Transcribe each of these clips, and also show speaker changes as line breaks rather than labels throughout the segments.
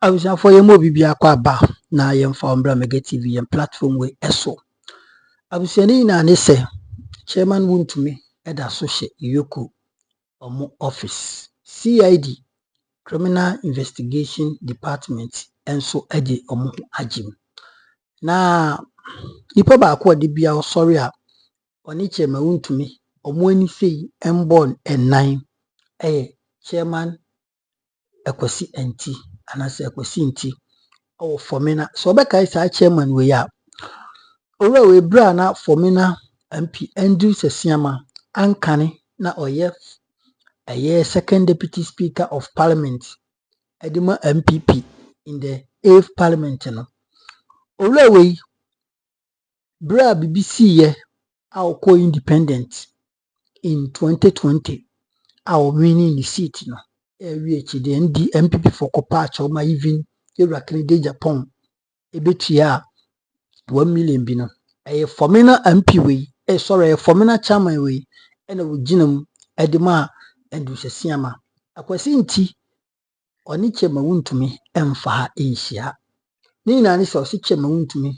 I was for your mobile be a ba na yem from Bramega TV and platform way eso. I was saying na say Chairman Wontumi at associate Yoku Omo office CID Criminal Investigation Department and so edi Omo Ajim. Na nipa baako de bia sorry a oni Chairman Wontumi Omo ani sei emborn enan Chairman Akwasi Nti anase Akwasi Nti formina so beka isa chairman we ya ora we bra na formina MP Andrew Sesiama ankane na oye second deputy speaker of parliament edima MPP in the 8th parliament no ora we bra BBC ye ko independent in 2020 winning the seat no we the MPP for Kopacha ma even Irakene de Japan ebetua 1 million bi no formina MP we sorry formina chairman we ena woginam edema Andrew Sesiama Akwasi Nti oni Chairman Wontumi emfa ha enhia ni na ni so Chairman Wontumi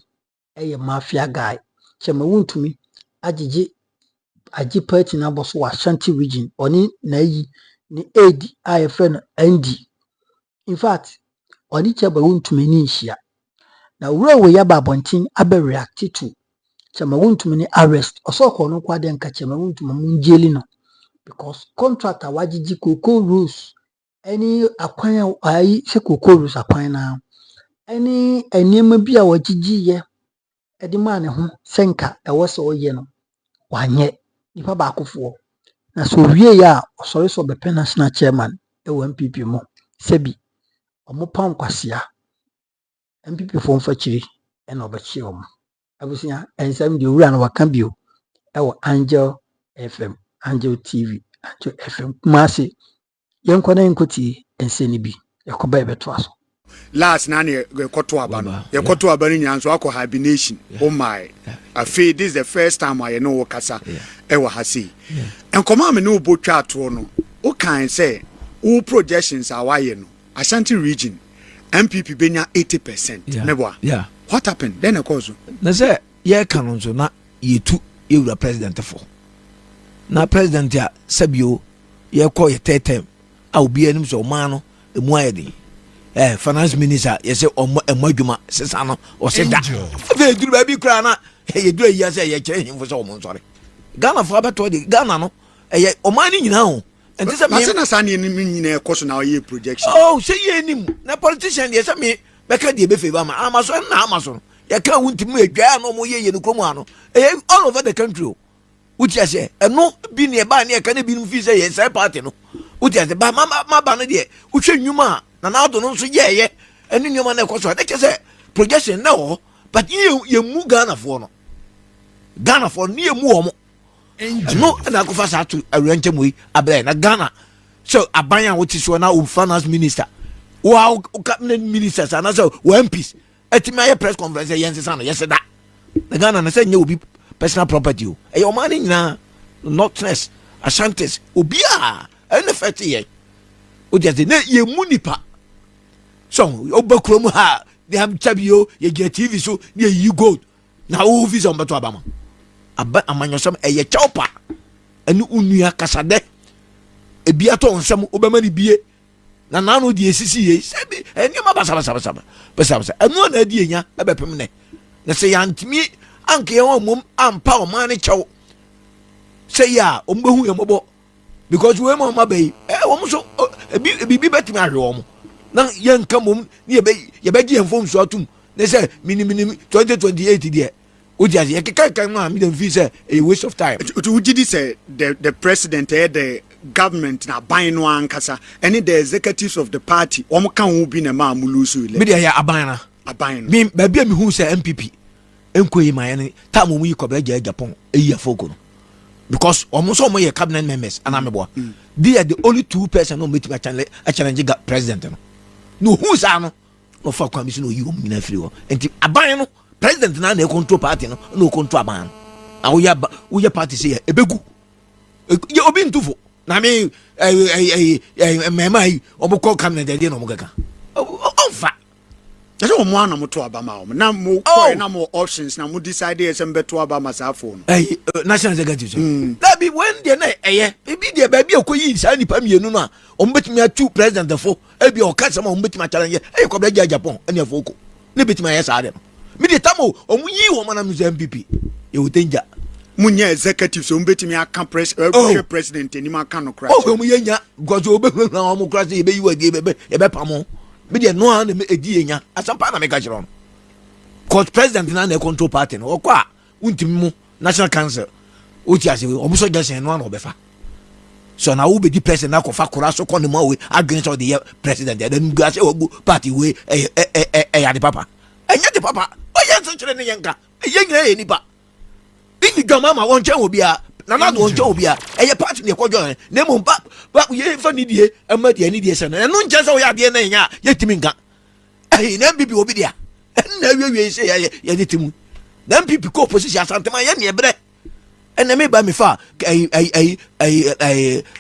mafia guy Chairman Wontumi agi party na boso wa Ashanti region oni na yi ni AD IFN ND in fact oni Chairman Wontumi ni nhia na wura we ya babontin abe react to Chairman Wontumi ni arrest osoko no kwade nka Chairman Wontumi munjeli no because contractor wagigi cocoa rules any akwan ayi se cocoa rules akwan na any enema bi a wagigi ye edima ne ho senka ewo se oye no wanye nipa baakofo na so wie ya osori so be national chairman MPP mo sebi omopam kwasia MPP fo mfachiri ena obachi omo abusia ensam de wura na waka bio Angel FM Angel TV Angel FM mase yenkona enkoti enseni bi yakoba ebeto aso
last na ne yekoto aba no yekoto aba ni nyanso akọ hibernation oh my afi this is the first time I know kasa ewa hasi enkoma me no botwa ato no o kan say all projections are why no Ashanti region MPP benya 80%. Meboa.
Yeah.
What happened? Then a cause.
Na say ye kanon so na ye tu ewura president for. Na president ya sabio ye call ye third term. A obi anim so man no emu ayede. Finance minister ye say omo sesa no o say da. Fe duru ba bi kra na ye duru ya say ye kire him for so omo nsore. Ghana for abeto de Ghana no ye oman ni nyina ho.
And this is a sunny in a course now year projection.
Oh, say ye na politician, yes, me, Becca de Befama, Amazon, Amazon. You can't want to make no more ye in the Comano, all over the country. Which I say, and no be nearby near can be in visa, yes, I party no. Which I say, by my banner, which you ma, and I don't know, so yeah, and in your man, of course, I say, projection no, but you move Ghana for near more. No, and I go fast to a rental we a Ghana. So a buyer what is one now finance minister. Wow, cabinet ministers and also one piece. At my press conference, yes, that the Ghana and I said you will be personal property. A your money now, Northness, Ashantis, Ubia, and the 30 year. Would you say, ye munipa? So, Obakrum ha, they have Tabio, ye get TV so near you go. Now, who is on Batobama? Aba amanyosam eye chaupa enu unua kasade ebiato onsam obama ni bie na nanu die sisi ye sebi enima basa enu na die nya ebepem ne na se yantimi anke ye won ampa o man chew se ya ombehu ye mobo because we mo mabai won so bibi betimi ahwe won na ye nka mom ne ye be gi enfom so atum ne se mini 2028 die you can't visa a waste of time.
Would you say the president, the government, na buying one kasa, any the executives of the party, can be a man mulusu.
Media a buying. Me, baby, who say MPP, Enquiry my any time we could Japan a year for because almost all my cabinet members and I'm a boy. They are the only two persons who meet my challenge president. No, who's no for commission you mean a free and a buying. President na na control party no control man we party say ebegu ye obi ntufo na me mema yi obukọ cabinet dey no mugaka onfa
no mo ana mo to aba ma o na mo koi na mo options na mo decide esem beto aba ma sa phone
national executive that be when they na be there baby okoyi sa nipa mienu no a ombetimi atu president fo e bi o ka sama ombetimi challenge ko bla Japan ene afoko ne betimi ayesa ade no me de tamo omuyi wo mana mu MPP e wotenja
munye executive so mbetimi aka president ni ma aka no crash
mu yenya because obehun na omu crash e be yiwa die e be pamo me de no an me edi yenya asampa na me ka kire on cause president na control party no okwa untimi mu national council oti ase omu so jasen no an obefa so na wo be di president na ko fa kora so kon ma we against all the president then go ase ogu party we ya de papa enya de papa o yen so kire ne yenka yenya ye nipa ini gama ma won chen obi a na na won chen obi a eye party ne kojo ne mo ba ye fa ni die ama die ni die se na no nchen so ya de na nya ye timi nka na bibi obi dia na wie se ya de timu na bibi ko position asante ma ye ne ebre na me ba me fa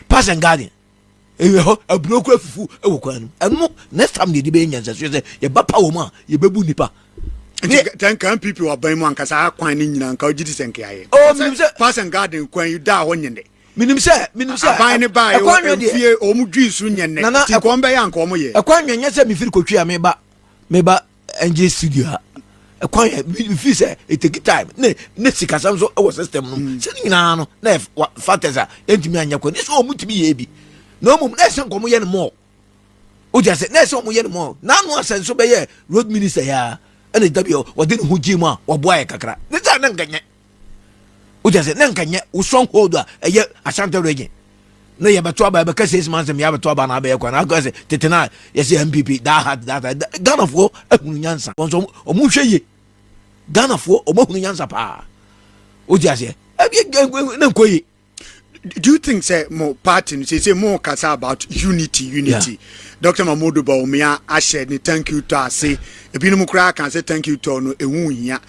pass and garden ho abroku afufu e wo kwanu eno next time de be nya se ye ba pa wo ma ye bebu nipa
then can people were buying one because I quite in and call Jitty and Kay. Pass and garden when you die on your day. Minim say, buying it by fear or Mudris Union. Nana, I come by and come here. A quite yes, me feel could meba NG studio. A quiet, if say it take time. Nessica, some so our system. Sitting on nef what fatters into me and Yakon. It's all to be baby. No more, let's not come here more. Oh, just said, let's not more. None was said so by road minister here. Ene w wadin hujima wa boy kakra ne ta nan ganye o je se nan ganye wo stronghold a eye asante region na ye beto aba be ka 6 months me ya beto aba na be kwa na go se tetena ye se MPP that Ghana fo ahunu nyansa wonso omu hweye Ghana fo omu nyansa pa o je se na nkoyi. Do you think say more party say more kasa about unity yeah. Dr. Mamodu Bawumia ashe ni thank you to say ebinum kra can say thank you to no ewu hia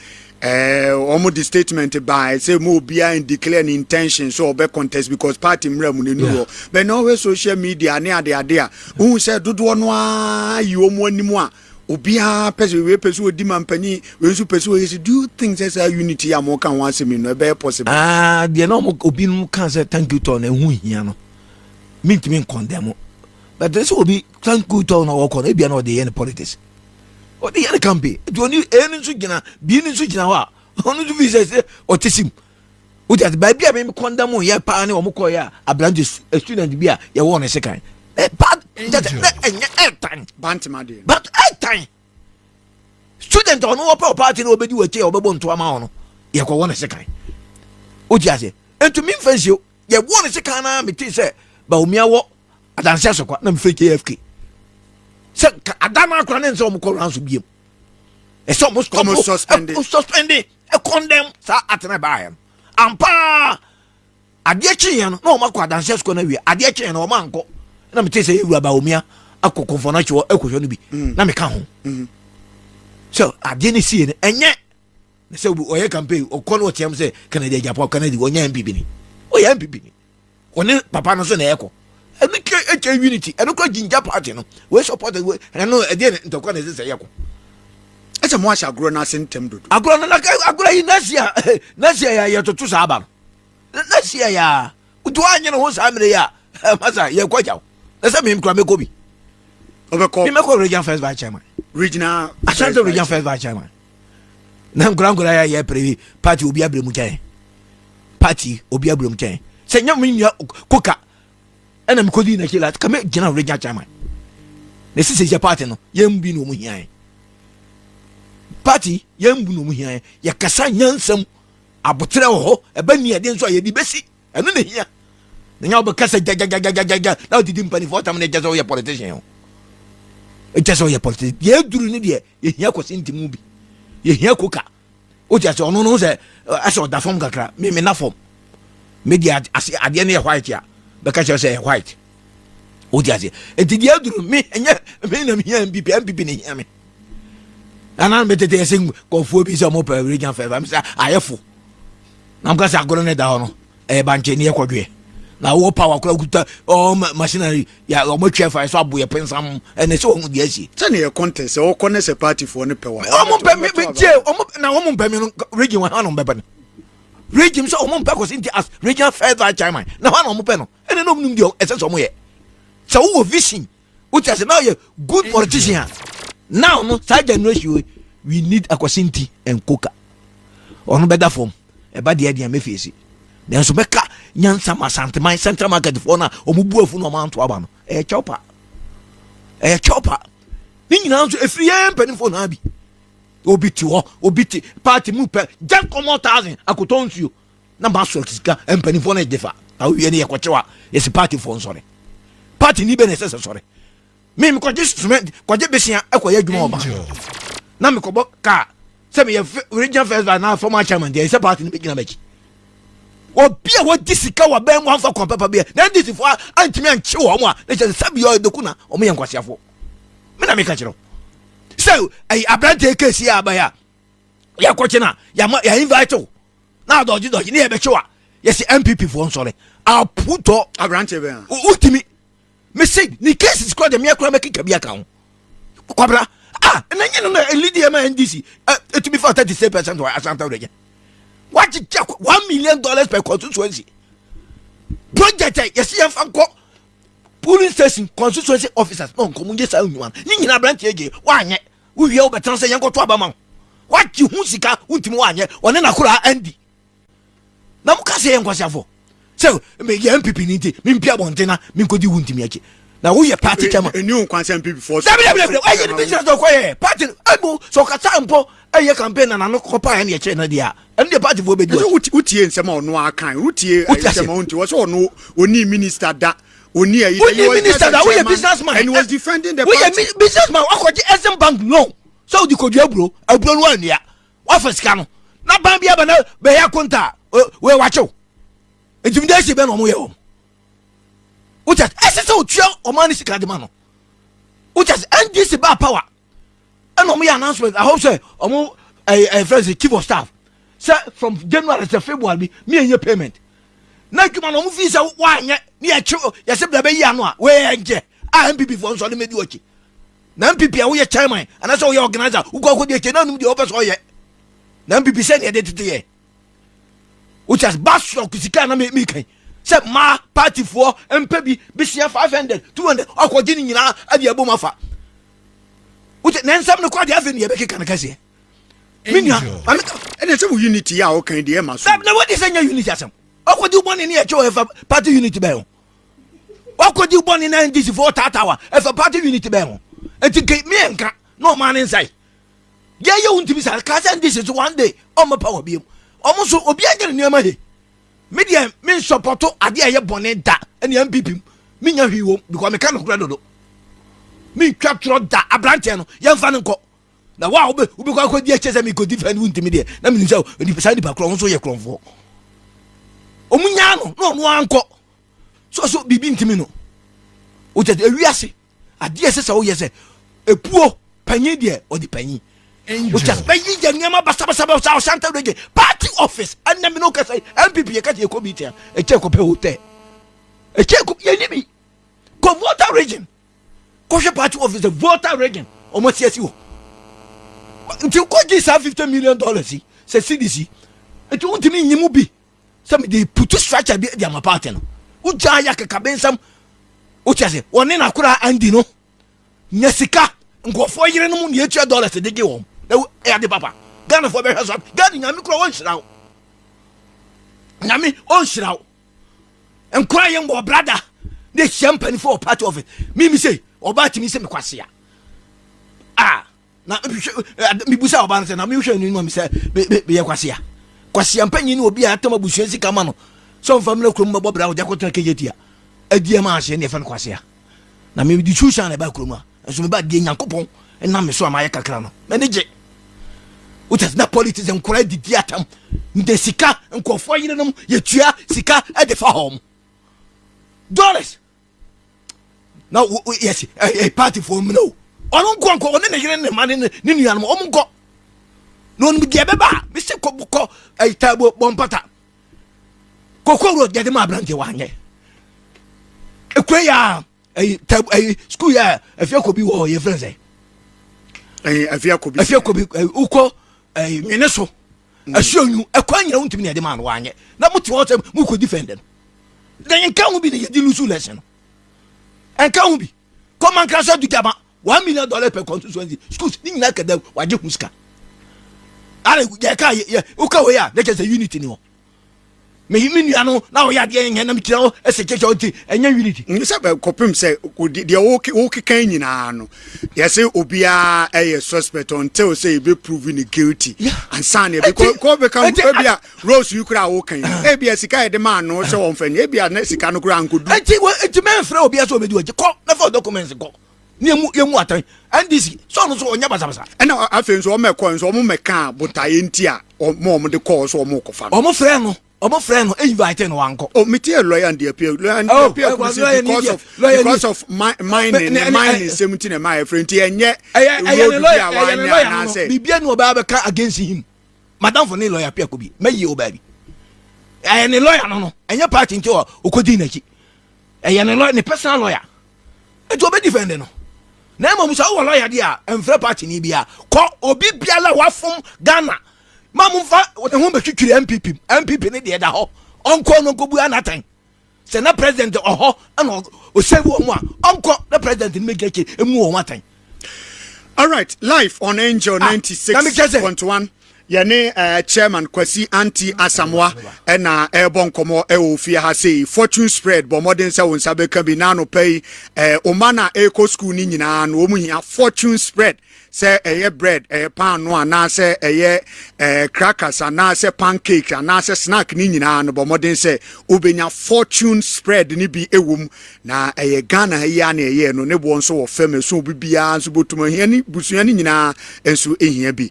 almost the statement by say mo bia in declare an intention so be contest because party mra mu nenu but no we social media ne ade a who say dodo no a yi omo animu a obia person we person odi mampani we so person we do you think there's a unity am kan wan say me no be possible
the no obinum can say thank you to no ewu hia no me condemn but this will be thank you to no work on e bia no dey in politics o dey in campaign do ni enu so gina bi ni so gina wa onu do visa say otisim o dey ba bia me condemn ya pa ne o mo ko ya abranje student bia ya won second bad that time
bantima dey
but time student on no party no obedi wache obebo nto ama ono ye ko won second o dey say entu mi fancy ye won second na me ti say ba omia wo adanse so kwa na mfre KFK se adama akra ne nso omko ranso biem e so mo suspended e condemn sa atena bae ampa ade kyen no na omako adanse so na wi ade kyen no omanko na mete se ewura ba omia akokofo na chewo ekohwo no bi na me ka ho so ade ne sie ne enye se oye campaign okono otiam se Canada Japan Canada onye MPP ni oye MPP ni one papa no so na eko eno ke unity eno ko ginger party no we support we eno e dey ntokwa na se yeko
ese mo asha agro na sentem dodo
agro na agro yi nasia ya yetoto sa aba nasia ya udu anye no ho sa amre ya masa ye kwajaw ese me mkra me ko bi
obeko
me ko region first vice chairman
regional
asante region first vice chairman na ngura ya ye previ party obi abremu chan party obi abremu chan se nyam nya koka ena mkodi na kila kame gina regional chairman ne sisi party no yembi no mu hian party yembu no mu hian ya kasa nyansam abotre ho eba ni ade nso ayedi besi eno ne hia na nya obekasa gaga na odidi mpani for tam na jeso ye politician e jeso ye politician ye duru ni de ye hia kwasi ntimu bi ye hia koka o jeso ono no se aso da form kakra me na form media ade ne white ya beka say white o jeso entidi aduru me enye me na me hia MPP ne hia me ana me tete sing ko fu bi so mo pa region favor me say ayefo na mka sa agoro ne da ho no e banche ne ekwadwe na wo power kura kuta machinery ya o matwa fa so abo ye pensam ene se wo hu de asi
se ne contest o connect party for ne pewa
o mo pe me je o mo na o mo pe me region wa no be pe region so o mo pe Akwasi Nti as regional first vice chairman na wa no mo pe no ene no num de ese so mo ye so wo vision which is now you good politician now no sa generation we need Akwasi Nti and Coca onu better form e ba de me face then so beka nyansa masanteman central market for na omubu afu no manto aba no chopper ni nyina so efiri yan penifo na bi obiti party mu pe just come 1000 akotonsuo na ba so sika penifo na defa awie ne yakwachewa yes party for nsore party ni be na sese sore me kwaje instrument kwaje besia akoya adwuma oba na me kobo ka se me regional first na former chairman there is a party ni be gina beki obia wo disika wa ben mo fa kompapa bia na disifo antimi anche wo mo a na che sabi yo doku na o mo yankwasiafo me na me ka kiro so ai abrante kesi abaya ya kwache na ya invite na doji ni e be chewa yes MPP for nsore aputo
abrante be
utimi me say ni case is called the me akra make kabia ka ho kwabra na nyene na leader ma NDC etimi for 37% wa asanta region what you check $1 million per constituency project yes yan fanko polling station constituency officers no komunje sa unwan ni nyina branch ege wanye wo wie obetan se yanko to abama what you hu sika untimi wanye one na kura andi na muka se yankwasiafo so me ye MPP ni nti me mpia bontena me nkodi untimi ake na wo ye party chairman
eni nkwanse MPP for
ayi ni business do koye party emu so kata mpo ayi campaign na no kopa ya na che na dia em the party for be do
utie nsema ono akan utie nsema onti wo so ono oni minister da oni ayi
minister da we businessman
and he was defending the
party we businessman akwaji SM bank loan so di kodua abro no ania wa fasika no na ban bia ba na be ya konta we wacho intimidation be no mo ye o ucha ese otua o man sika de ma no ucha NDC ba power and no me announcement I hope say omo friends chief of staff say from January to February me enye payment na dwuma no mo fi say wa anye me ya chi ya se bla be yi ano a we enje MPP for so le medi ochi na MPP a wo ye chairman and so wo ye organizer wo ko de che na num de o person ye na MPP say ne de tete ye which has bash your kusika na me kan say ma party for MPP be share 500 200 akwaji ni nyina ade abom afa which na nsam no kwa de afa ni ye be keka na kase minia
ene se unity ya o kan de e ma so
na what is unity asem akwaji uboni ni e cho efa party unity be ho akwaji uboni na NDC for tatawa efa party unity be ho enti ke me enka no man inside ye untimi sa ka say NDC so one day o ma power bi omo so obi agere ni ma he media me support ade aye bone da ene MPP me nya hwi wo because me kan kura dodo me twatro da abrante no ye mfa nko na wa obi kwa akodi echese me go defend untimi de na me nsa odi pesa di bakro so ye kronfo omunya no anko so bibi ntimi no o te ewiase ade ese wo ye se epuo panyi de odi panyi o just be yi je nyama basa Santa Rege party office and me no ka say MPP ye ka je committee e che ko pe hotel e che ko ye nibi ko voter region ko she party office the voter region o mo tie si wo nti ko gi sa $50 million se CDC e tu ntimi nyimu bi se me dey put structure bi dia ma party no u ja ya ka bensam o che woni na kura andi no nyasika ngofo yire no mu ne $2 de gi won e ade papa Ghana for be so Ghana nyame kro won shirawo nyame on shirawo en kura yen bo brother de champagne for party of it me say oba timi say me kwase na mi busa oba na me hwe nu me say be ye kwase ampanyi ni obi a atama busuan sika ma no so family kro mbọ bra o jakoto kejetia adie ma ahye ne fa kwase na me di chusha na ba kro ma so me ba de nyankopon na me so amaye kakra no me ne je utas na politics en kura di diatam nde sika nkofo yire no yetua sika e de fa hom dollars now yes a party for me no onu nko onu ne yire ne ma ne nua no omu nko no nu de beba me se ko tabo bompata kokoro de ma brande wanye Equaya, a school ya, a few could be war, your friends.
A few could be
Uko, a Minnesota. Assure you, a coin you to me a demand one yet. Not much water who could defend them. Then you can't be the Dilusu lesson. And can't be. Come and crash out to Gaba, $1 million per constituency. Schools, didn't like a devil, why you muska. I Uka, they just a unity no. May mean you know now we are getting an amateur as a casualty and your unity.
Copim say, the okay canyon. Yes, Obia a suspect until say be proven guilty. And Sunny because become Rose you could have okay. Maybe a Sika the man no so on friend, maybe a Nexicano ground could do. I think it's a man for Obia so we do it. Call never documents go. Near water and this son so Yabasa. And now I feel so my coins or my car, but I ain't here or more the cause or more of almost friend. Omo friend no invite no wanko. Oh, me tie lawyer and the appeal. Lawyer and the appeal because of mining 17 and my friend tie enye. Lawyer na say. Bibia no ba be ka against him. Madam for ne lawyer appeal ko bi. Meyi o ba bi. Ne lawyer no. Enye party nti o okodi na ki. Ne lawyer ne personal lawyer. E to be defend no. Na mo musa wo lawyer dia emfre party ni bia. Ko obi bia la wafom Ghana. Mamumfa who be twitwiri MPP ne de da ho onko no kobu anatan se na president oho ana o save wo mu a onko na president ne megeke emu wo matan. All right, live on Angel 96.1 yene chairman Akwasi Nti Asamoah na ebon komo ofie ha sei fortune spread bo modern se won sabe kan bi na no pay omana eco school ni nyina no mu hia fortune spread say bread pan no ana say crackers ana say pancake ana say snack ni nyina no bo modern say obenya fortune spread ni bi ewum na Ghana ya na no ne bo nso wo fam so bibia nso botuma hia ni busua ni nyina enso ehia bi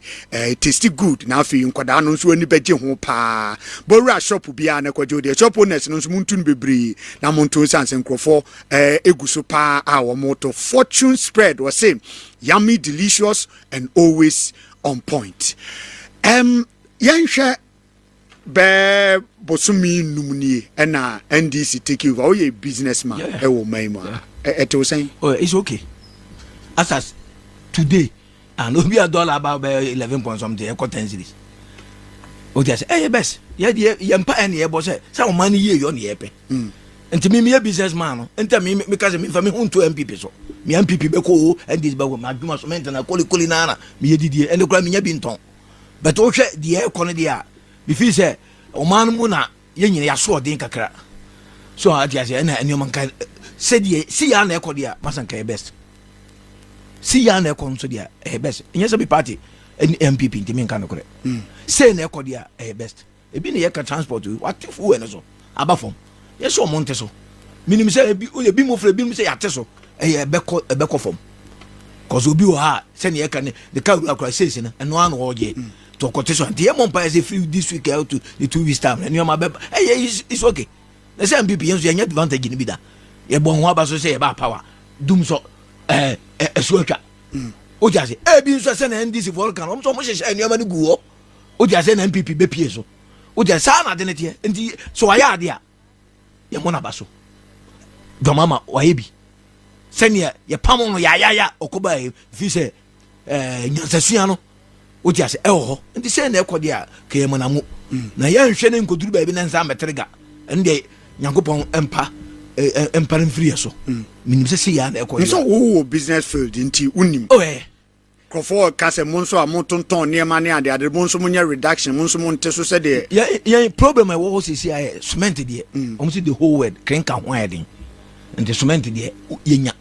tasty good na afi nkoda no nso ani beje ho pa bowura shop bia na kwajo de shop owners no nso muntu bebri na muntu sanse nkrofo eguso pa a wo moto fortune spread was say yummy, delicious, and always on point. Yansha be bosumi numni and NDC take you over. You businessman. It was saying, oh, it's okay. As today, and no be a dollar about 11 point something. I got 10 cities. Oh, just hey, best. Yeah, yampa and the boss said some money you on the epe. And to me, a businessman, and tell me because me for me who to MPP so. Me MPP beko and this bago my duma cement and koli nana me didi and the crime me binton. But o hwe the air corner dia. Be feel say o man mu na ye nyina ya so odin kakra. So I just say na any man kan say die see ya na ekọ dia masan kai best. See ya na ekọ so dia best. Nyesa be party MPP ntimi nka no kore. Say na ekọ dia best. E bi na ye ka transport what fu we no so abafom. Yes o monte so. Minim say e bi mo fre bi mo say yate so. Ebeko form cause obi o ha se ne ka ne the car akra says na eno an oje to quotation the monpa is free this week out to the 2 weeks time and your ma it's okay na say MPP yenso yenye advantage ni bi da ye bon ho aba so say e ba power dum so so atwa o ja say e bi so say na NDC volcan o so mo hye eno ma ni gu o ja say na MPP be pie so o ja sa na de ne tie enti so aya ade a ye mo na ba so do mama wa ye bi senior ye pamo no ya okoba fi se nyansasua no o ti ase ho ndi se na ekode a ke mo na mu na ya nhwe ne nkoduru ba bi na nsa metrega ndi nyankopon empa mfiri so minim se ya na ekode so wo business field nti unim krofo kase monso a montonton ne ma ne ade monso munya reduction monso monte so se de ya problem I wo se cement de almost the whole world crank ho edin and the cement de yenya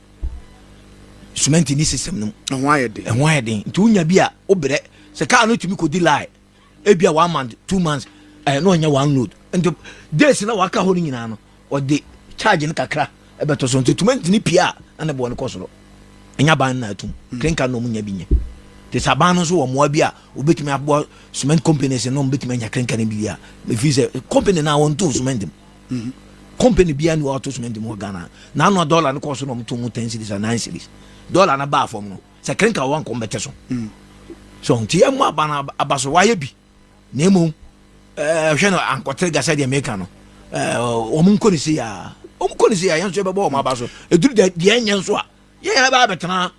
cement ni system no why den nti unya bia obre se car no tumi ko delay e bia 1 month 2 months no nya one load and days na waka ho nyina no o de charge ni kakra e beto so nti cement ni pia na bo no koso enya ban na atum krenka no munya binye te saban no so wo mo bia obetumi abo cement companies no obetumi nya krenka ni bia me fi se company na won to cement company bia ni auto cement mo Ghana na no dollar no koso no mto mu 10 cities and 9 cities dollar na ba form no se krenka wan ko mbete so so nti emu abana abaso waye bi na emu hwe no ankotre ga se de America no o mun ko ni se ya
Omko ni say ayan so be bo ma ba so eduru de enye so a ye ya ba betena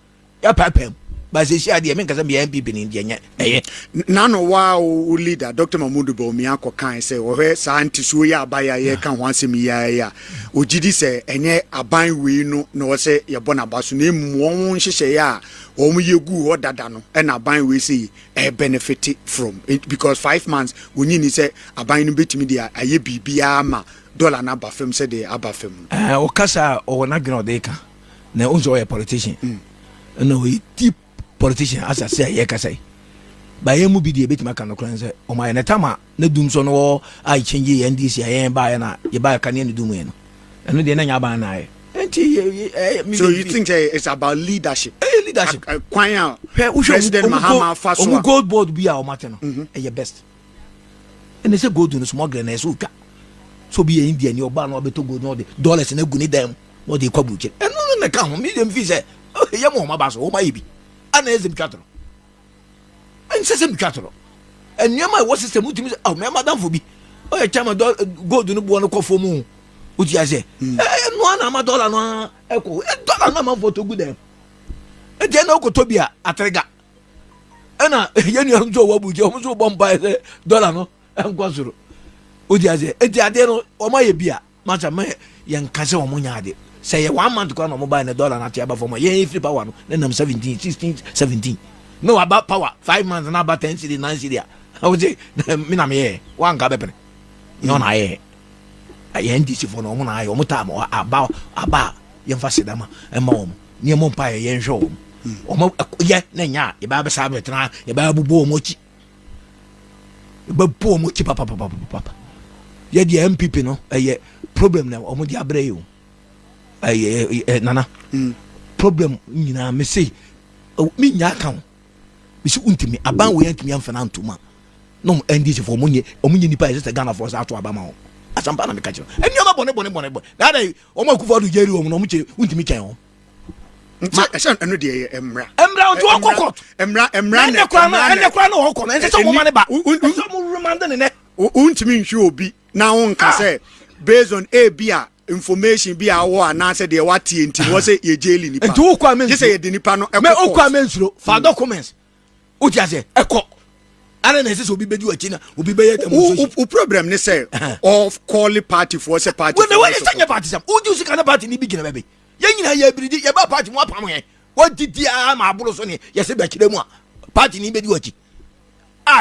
ya papam ba se sia de me nkasa be MPP ni de enye eye
na no wa o leader Dr. Mamudu Bawumia ko kan say wo hwe sa anti so ya abaya ye kan ho asem ya ogidi say enye aban we no na wo say ye bona ba so na emu won hyehyɛ ya o mu yegu ho dada no e na aban we say benefit from it, because 5 months woni ni say aban no betimi dia aye bibia ma dollar na bafem say de abafem
o kasa o na gno de ka na unzo ye politician no we deep politician as I say ye kasa ba ye mu bi de betima kan no kran say o ma ye na tama na dum so no ai change ye NDC ye ba ye na ye ba kan ye no dum ye no eno de na nya ba na ye.
So you think it's about leadership?
Leadership.
President Mahama Faso.
Gold board be our matter no. Your best. And they say gold no small grain so ka. So be Indian your ban no beto gold no the dollars na guni dem no dey kwa buche. And no na ka ho me dem fi say ye mo ma ba so o ma yibi. Ana ezem twatro. And say sem twatro. And nyama wo system utimi say oh me madam fo bi. O ye chama gold no bo no kofo mu. Uti ase no na ma dollar no eko dollar na ma photo good dem e je na okoto bia atrega na ye ni anzo wo buje o so bomba dollar no enko zuru uti ase e ti ade no o ma ye bia ma cha ma ye nkase o mo nya ade say ye 1 month ko na mo buy na dollar na ti aba for mo ye free power no na nam 17 16 17 no about power 5 months na about 10 cedi 9 cedi a o je mi na me ye wan ga bepere no na ye aye NDC for no mo na aye o mo ta mo aba ye mfa sedama e ma o mo ni mo mpa ye nhwe o o mo ye na nya ye ba be sa betena ye ba bubu o mo chi ye ba bu o mo chi papa ye di MPP no aye problem na o mo di abre yo aye nana problem nyina me say mi nya kan mi si untimi aban we ntimi amfa na ntuma no NDC for mo nye nipa ye se Ghana for sa to aba ma o asampa na me ka kiro enioma bone na dai o ma kufa do jeri o no mu che untimi kan o
ma ese eno de emra
o to kokot
emra
ne kwa na o ko na ese so mo ma ne ba so mo remand ne
untimi nhwe obi na won ka say based on bia information bia wo na say de watie nti wo say ye jeli nipa
nti wo kwa men
je say ye de nipa no
me o kwa men suro fa documents o ti ase eko ana na se obi bedi wachi na obi be ye demonstration
o problem ne say of call party for say party
we wey say party sam o ju sika na party ni bi gina bebe ye nyina ye biridi ye ba party mo apam he o didi a ma aburo so ne ye se be kire mu a party ni bedi wachi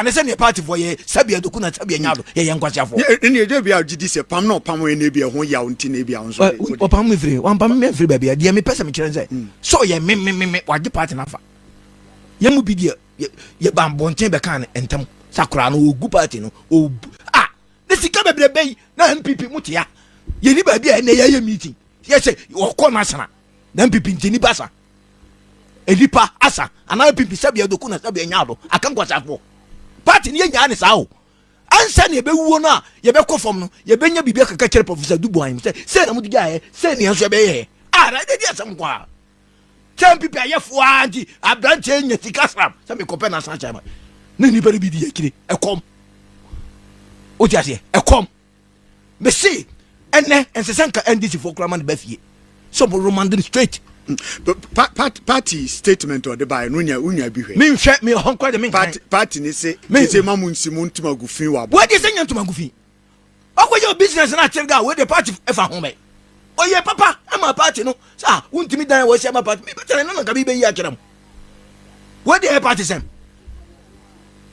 ne say ne party for ye sabia doku na sabia nyado ye nkwasha for
ne ye de bia gidi se pam na opam we ne bia ho ya unti ne bia so
opam me free wan pam me free bia de me pesa me kire say so ye me wa di party na fa ye mu bi de ye bambonchen be kan entam sakura no ogu party no ne sika bebrebe na MPP mutia ye ni ba bia na ye meeting ye say o ko national na MPP ntini basa edipa asa ana MPP sabia doku na sabia nyado akan kwasafo party ni nya ne sao ansa ne be wuo no a ye be kofom no ye be nya bibia kaka kire Professor Dubois say na mudiga ye say ne enso be ye na dey asem kwa MPP ayefo anti abranche nya tikasam say me kope na san chama na ni bari bi di yakire ekom o ti ase ekom me see enne ensesanka NDC for kraman ba fie so mo romandin straight
party statement or the by unya bi hwe
me hwe me honko de me
party ni say mamu nsimu ntuma gufin wa
what dey say nya ntuma gufin akwa business na tirga we the party efa ho me oye papa ama party no sa untimi dan wo sia ma party me betere na nka bi be yi akiram we dey party sem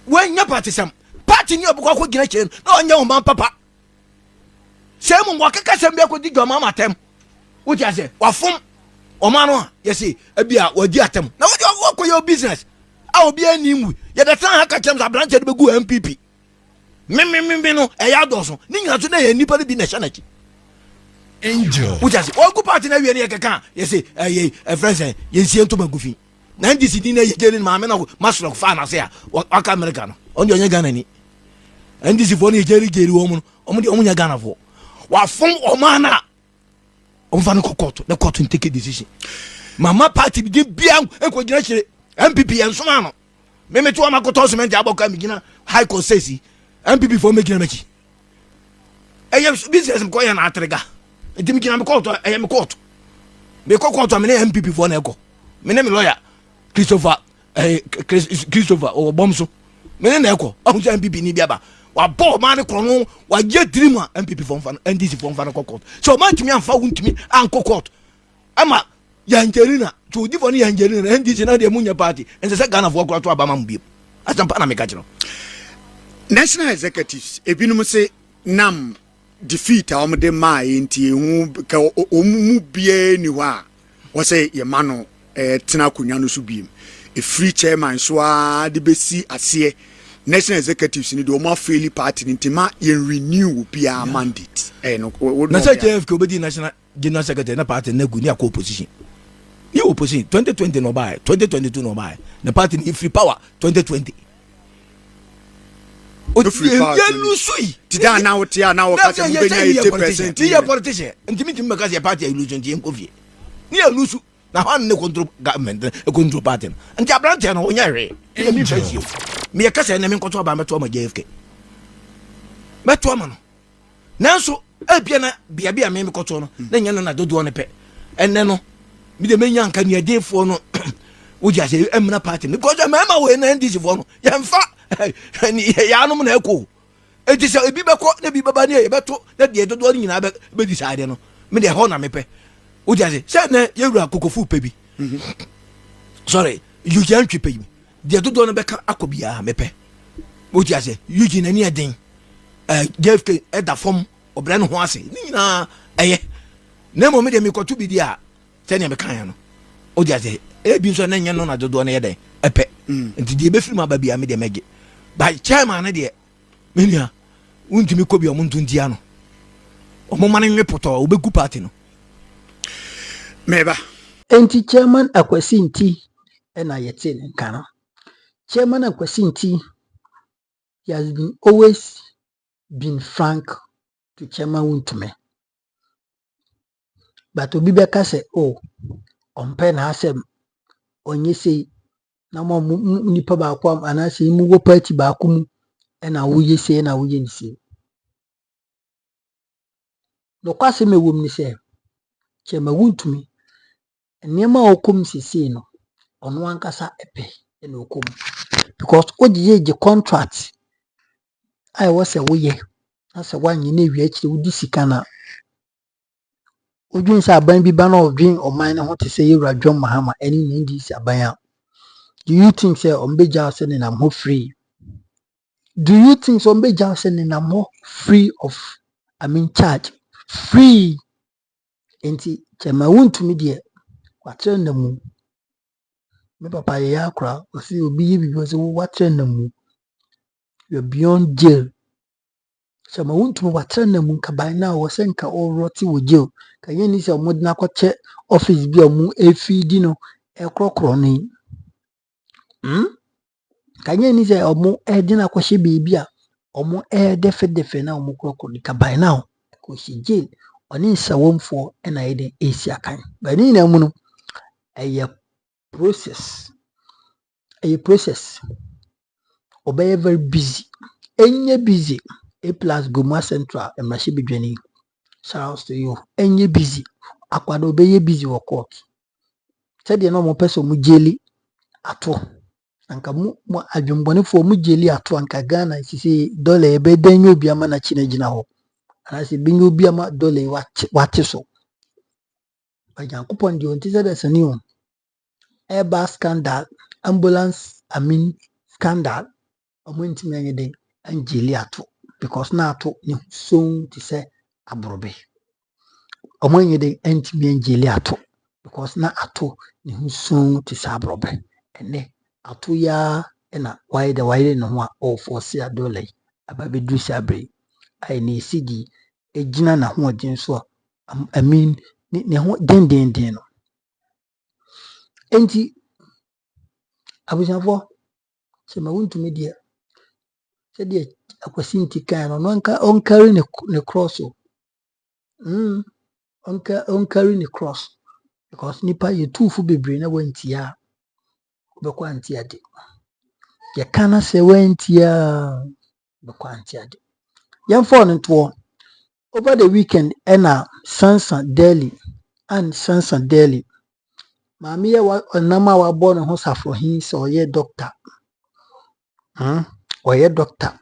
we nya party sem party ni obukwa ko gina kire na onya o man papa sem mo kaka sem bi akodi dwama matem wo ti ase wafom o man no yesi abia wadi atem na wodi wo your business a obi animu ye da tan haka chem za branch de be gu MPP me no e ya doso ni nyina so na ye nipa bi na shanaki
Angel.
Which is all good party na we na kaka. Yes say friends ye nsie nto magufi. Na NDC din na ye jeli ma me na masro fa na say aka America no. On dey Ghana ni. NDC for na jeli wo mu no. Omo dey omo nya Ghana for. Wa fon o ma na. Omo fa no court. The court take a decision. Mama party bi bia enko gina kire. MPP en soma no. Me to amakoto cement aboka mi gina high court says MPP for me gina mechi. Business ko ya na atrega. nti mi kina me court e me court me court am na MPP for na eko me ne me lawyer Christopher o bomso me ne na eko ahun se MPP ni bia ba wa bo ma ne krono wa je dream a MPP for mfa NDC for mfa na court so man timi amfa Wontumi anko court ama ya njerina to di for ni ya njerina NDC na de munya party ense se Ghana for kura to abama mbiem asampa na me ka kiro
national executives ebinum se nam defeat a omde ma enti hu ka omu bia ni ho a wo se ye ma no tena konwa no so biem a free chairman so a de besi ase national executives ni de o ma fairly party nti ma ye renew bia mandate no
na say JFK obedi national general secretary na party na gu ni akọ opposition ni opposition 2020 no buy 2022 no buy na party ni free power 2020
o free power tida na wotia na wokata mbenya 80%
ni politician ntimi make say party illusion ti enkovie ni elusu na han ne control government control party nti abrante no onya hwe e mi fasio me ye kasa na me nkoto ba meto ma JFK meto ma no nanso ebia na bia me koto no na nya no na dodo ne pe enne no mi de menya nka ne adefo no wo dia say emna party because ma we na NDC fo no ye mfa ni ya no na eko eti se ebi beko na bi baba ne ye beto na de dodo ni nyina be decide no me de ho na me pe wo dia say na ye wura kokofu pe bi sorry you can twi pe mi de dodo no beka akobia me pe wo dia say you ji na ni eden JFK eda form obra no ho ase ni nyina eye na mo me de me kotu bi dia se ne me kan ya no wo dia say ebi nso na nya no na dodo no ye den epe nti de be film aba bia me de mege by chairman na de menia Wontumi ko bi omuntu ntia no omoma ne nwepoto obegu party no
meba
enti chairman Akwasi Nti na yete ne nkana chairman Akwasi Nti has always been frank to chairman Wontumi but obi beka say oh ompe na asem onye sei na mo nipa ba kwa anase mu wo party ba ku mu na woye sei na woye ni sei no kwase me wom ni sei chairman Wontumi enema okom sisi no ono ankasa epe na okom because oje contract ai wo se woye na se wanye na wi akire wudi sika na odwin se aban bi ba na odwin oman ne ho te se yewura John Mahama eni na ndi se aban a do you think say ombeja se ne nam ho free do you think so ombeja se ne nam ho free of charge free enti chairman Wontumi de watre na mu me papa ye akra o si obi ye bi so watre na mu you're beyond jail chairman Wontumi watre na mu ka by now wo se nka o roti wo jail ka ye ni se omodina kwache office bi omu efidi no ekrokro ni ka ye ni se omu edina kwahye bibi a omu defe na omu krokro ni ka by now ko shi jail oni nsawomfo na ye de esi akan ba ni na mu no eye process obey very busy enye busy a plus Goma Central and Mashi Bidweni shout to you enye busy akwado obey busy wo court said you no mo person mu jeli ato anka mu adwumbonefo mu jeli ato anka Ghana sisi dollar ebe danyo obi ama na chinagina ho anase binyo obi ama dollar wate so ajankopon di onti said asani on airbus scandal ambulance scandal omuntimi anyede anjeli ato because na ato ni so ti se abrobe omanyede antimi anjeli ato because na ato ni so ti se abrobe ene ato ya na wide no ho a force adole ababedu sabre ai ni sidi ejina na ho odin so ne ho den no enti abujanfo chairman Wontumi de said the Akwasi Nti kan no on carry the cross on carry the cross because nipa ye tufu bebre na wantia obekwa antia de ye kana se wantia obekwa antia de yem for no to over the weekend, Enna Sansan Daily and Sansan Daily. Mammy, what a number were born on Hosa for him, so ye doctor. Or ye doctor.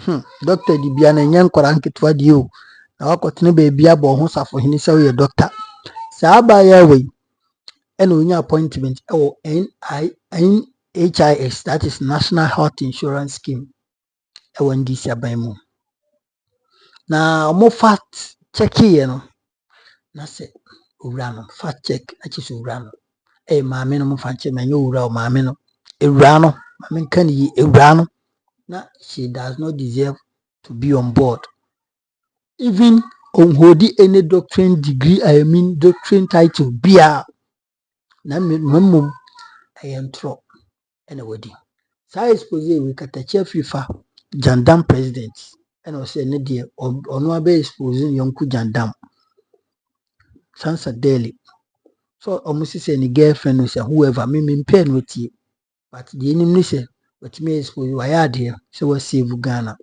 Doctor Dibiana Yan Koranki toward you. Now, got no baby born Hosa for him, so ye doctor. Saba Yahweh. And when your appointment NIHIS, that is National Health Insurance Scheme. I want this by mo. Now, more fat check here. Na say urano fact check achis urano maame no mfa nche na ura o maame no urano maame kan yi urano na she does not deserve to be on board even on hodi any doctrine degree doctrine title bia na mmom ayentro ene wodi sai expose we katache fifa jandam president ene o say ne de ono abe expose yonku jandam Sansa Daily. So almost say any girlfriend or whoever me pen with you. But the enemy say what me is for you I here. So we save Ghana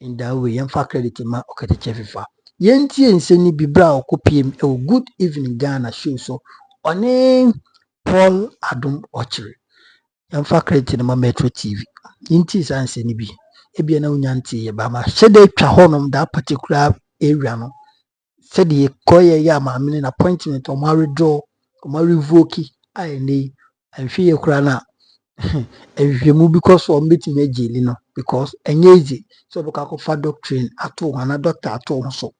in that way. Yan fa credit ma okete chefifa. Yenti enseni bibra okopiem e good evening Ghana show so one Paul Adum Ochiri. Yan fa credit ma Metro TV. Yenti sa enseni bi. Ebia na unyanti ye ba ma shede twa honom that particular area no. Said ye koye ya ma an appointment or ma withdraw or ma revoke I and fear crana and you move because of meeting a jail because easy so look for doctrine at all and a doctor at all so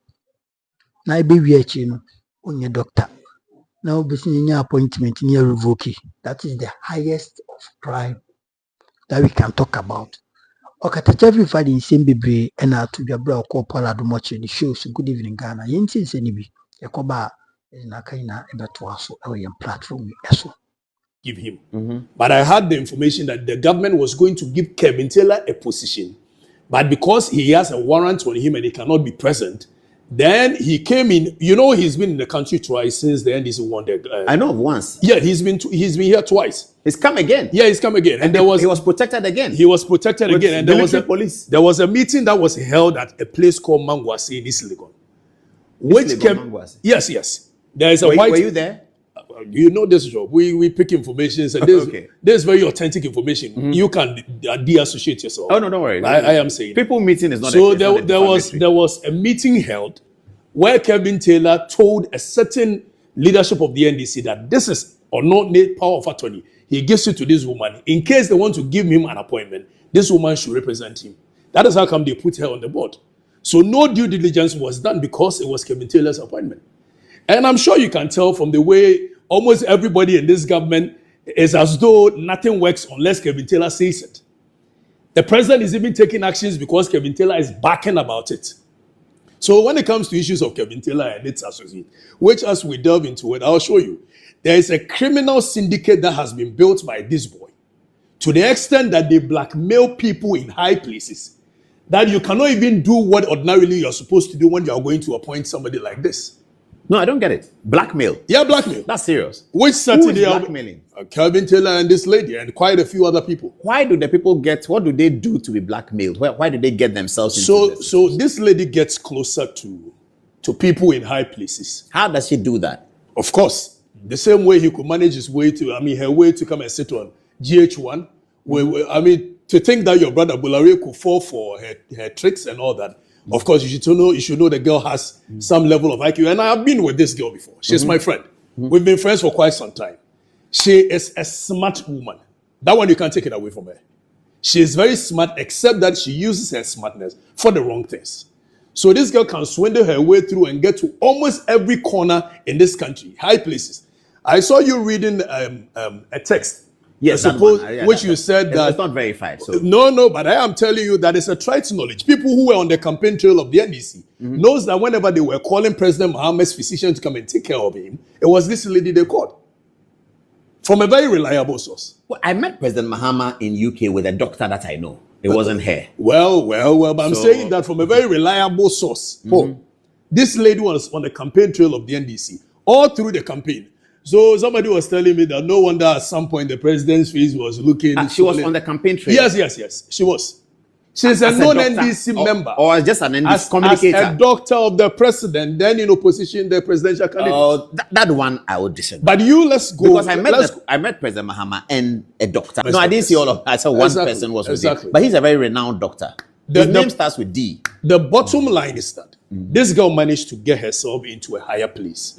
now baby a chino on your doctor now be your appointment near revoke that is the highest of crime that we can talk about. Okay, every Friday in same baby and to be a bro called Paul Adumochi the shows good evening Ghana. Yentin Senibi, Yakoba is Nakaina Ebatuaso, our platform.
Give him. But I had the information that the government was going to give Kevin Taylor a position. But because he has a warrant on him and he cannot be present, then he came in. You know, he's been in the country twice since the NDC won the.
I know of once.
Yeah, he's been here twice.
He's come again.
Yeah, he's come again, and
he was protected again.
He was protected again, and there was a meeting that was held at a place called Mangwasi in East Legon. Yes. There is a white.
Were you there?
You know this job. We pick information. So there's very authentic information. You can de-associate yourself.
Oh no, don't worry.
I am saying
people meeting is not.
So there was a meeting held where Kevin Taylor told a certain leadership of the NDC that this is or not power of attorney. He gives it to this woman in case they want to give him an appointment. This woman should represent him. That is how come they put her on the board. So no due diligence was done because it was Kevin Taylor's appointment. And I'm sure you can tell from the way almost everybody in this government is as though nothing works unless Kevin Taylor says it. The president is even taking actions because Kevin Taylor is backing about it. So when it comes to issues of Kevin Taylor and its associates, which as we delve into it, I'll show you. There is a criminal syndicate that has been built by this boy to the extent that they blackmail people in high places that you cannot even do what ordinarily you're supposed to do when you're going to appoint somebody like this.
No, I don't get it. Blackmail.
Yeah, blackmail.
That's serious.
Which Saturday?
Who is blackmailing?
Kevin Taylor and this lady and quite a few other people.
Why do the people what do they do to be blackmailed? Why do they get themselves into this?
So this lady gets closer to people in high places.
How does she do that?
Of course, the same way he could manage her way to come and sit on GH1. To think that your brother Bulare could fall for her tricks and all that. Of course, you should know the girl has some level of IQ. And I have been with this girl before. She's my friend. We've been friends for quite some time. She is a smart woman. That one you can't take it away from her. She is very smart, except that she uses her smartness for the wrong things. So this girl can swindle her way through and get to almost every corner in this country, high places. I saw you reading a text.
Yes,
which you said that
it's not verified. So
no, but I am telling you that it's a trite knowledge. People who were on the campaign trail of the NDC knows that whenever they were calling President Mohammed's physician to come and take care of him, it was this lady they called from a very reliable source.
Well, I met President Mahama in UK with a doctor that I know. It wasn't her.
Well, but I'm saying that from a very reliable source. This lady was on the campaign trail of the NDC all through the campaign. So somebody was telling me that no wonder at some point the president's face was looking.
She was on the campaign trail.
Yes, she was. She's a
As
known
doctor,
NDC member.
or just an NDC
as
communicator.
a doctor of the president, then in opposition, the presidential candidate.
Oh, that one I would disagree.
But let's go.
Because I met President Mahama and a doctor. No, I didn't see all of. I saw one person was with him, but he's a very renowned doctor. His name starts with D.
The bottom line is that this girl managed to get herself into a higher place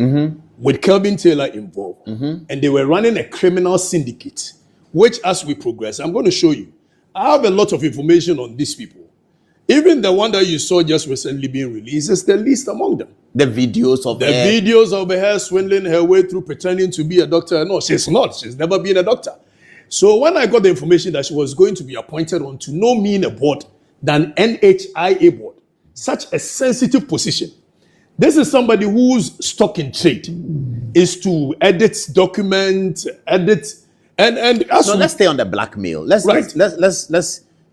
with Kelvin Taylor involved, and they were running a criminal syndicate. Which, as we progress, I'm going to show you. I have a lot of information on these people. Even the one that you saw just recently being released is the least among them.
The videos of
videos of her swindling her way through pretending to be a doctor. No, she's not. She's never been a doctor. So when I got the information that she was going to be appointed onto no mean a board than NHIA board, such a sensitive position. This is somebody whose stock in trade is to edit documents, and
so let's stay on the blackmail. Let's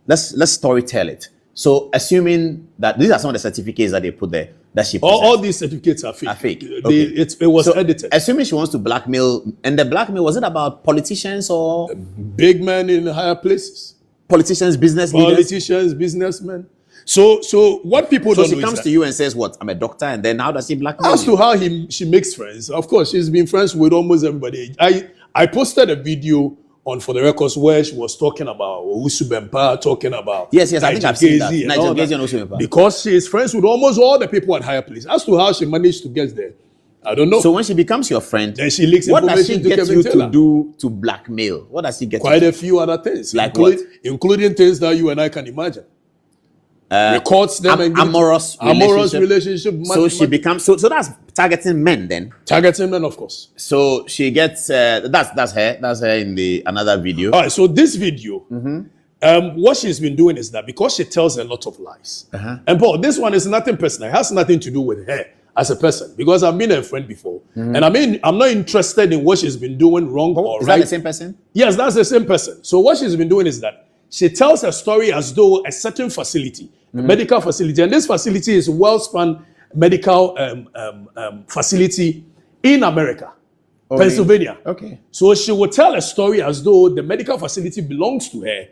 storytell it. So assuming that these are some of the certificates that they put there that she
all these certificates are fake. It was edited.
Assuming she wants to blackmail, and the blackmail, was it about politicians or
big men in higher places?
Politicians,
businessmen. So what people don't know.
So she comes to you and says, "What? I'm a doctor," and then how does she blackmail?
As to how she makes friends, of course, she's been friends with almost everybody. I posted a video on For the Records where she was talking about Usubempa, talking about
yes, I think I've seen that. Nigel Gezi and Usubempa.
Because she is friends with almost all the people at higher place. As to how she managed to get there, I don't know.
So when she becomes your friend,
then she leaks
what does
information
she get
to
you
Kevin
to do to blackmail? What does she get?
Quite a few other things,
like what?
Including things that you and I can imagine. Records them and
amorous
relationship.
So she becomes so that's targeting men then.
Targeting men, of course.
So she gets that's her in the another video.
All right. So this video, what she's been doing is that because she tells a lot of lies, and Paul, this one is nothing personal. It has nothing to do with her as a person because I've been a friend before, and I'm not interested in what she's been doing wrong or right.
Is that the same person?
Yes, that's the same person. So what she's been doing is that she tells a story as though a certain facility, a medical facility, and this facility is WellSpan medical facility in America, Pennsylvania.
Okay.
So she will tell a story as though the medical facility belongs to her.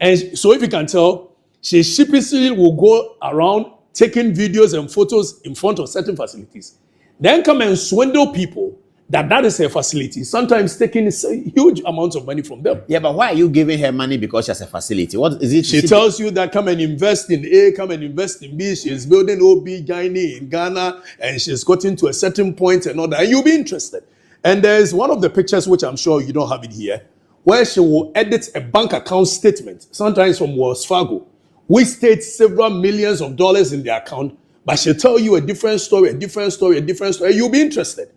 And so if you can tell, she sheepishly will go around taking videos and photos in front of certain facilities. Then come and swindle people that is her facility, sometimes taking huge amounts of money from them.
Yeah, but why are you giving her money because she has a facility? What is it?
She tells you that come and invest in A, come and invest in B. She's building OB Gynae in Ghana, and she's gotten to a certain point and all that, and you'll be interested. And there's one of the pictures, which I'm sure you don't have it here, where she will edit a bank account statement, sometimes from Wells Fargo, which states several millions of dollars in the account, but she'll tell you a different story, and you'll be interested.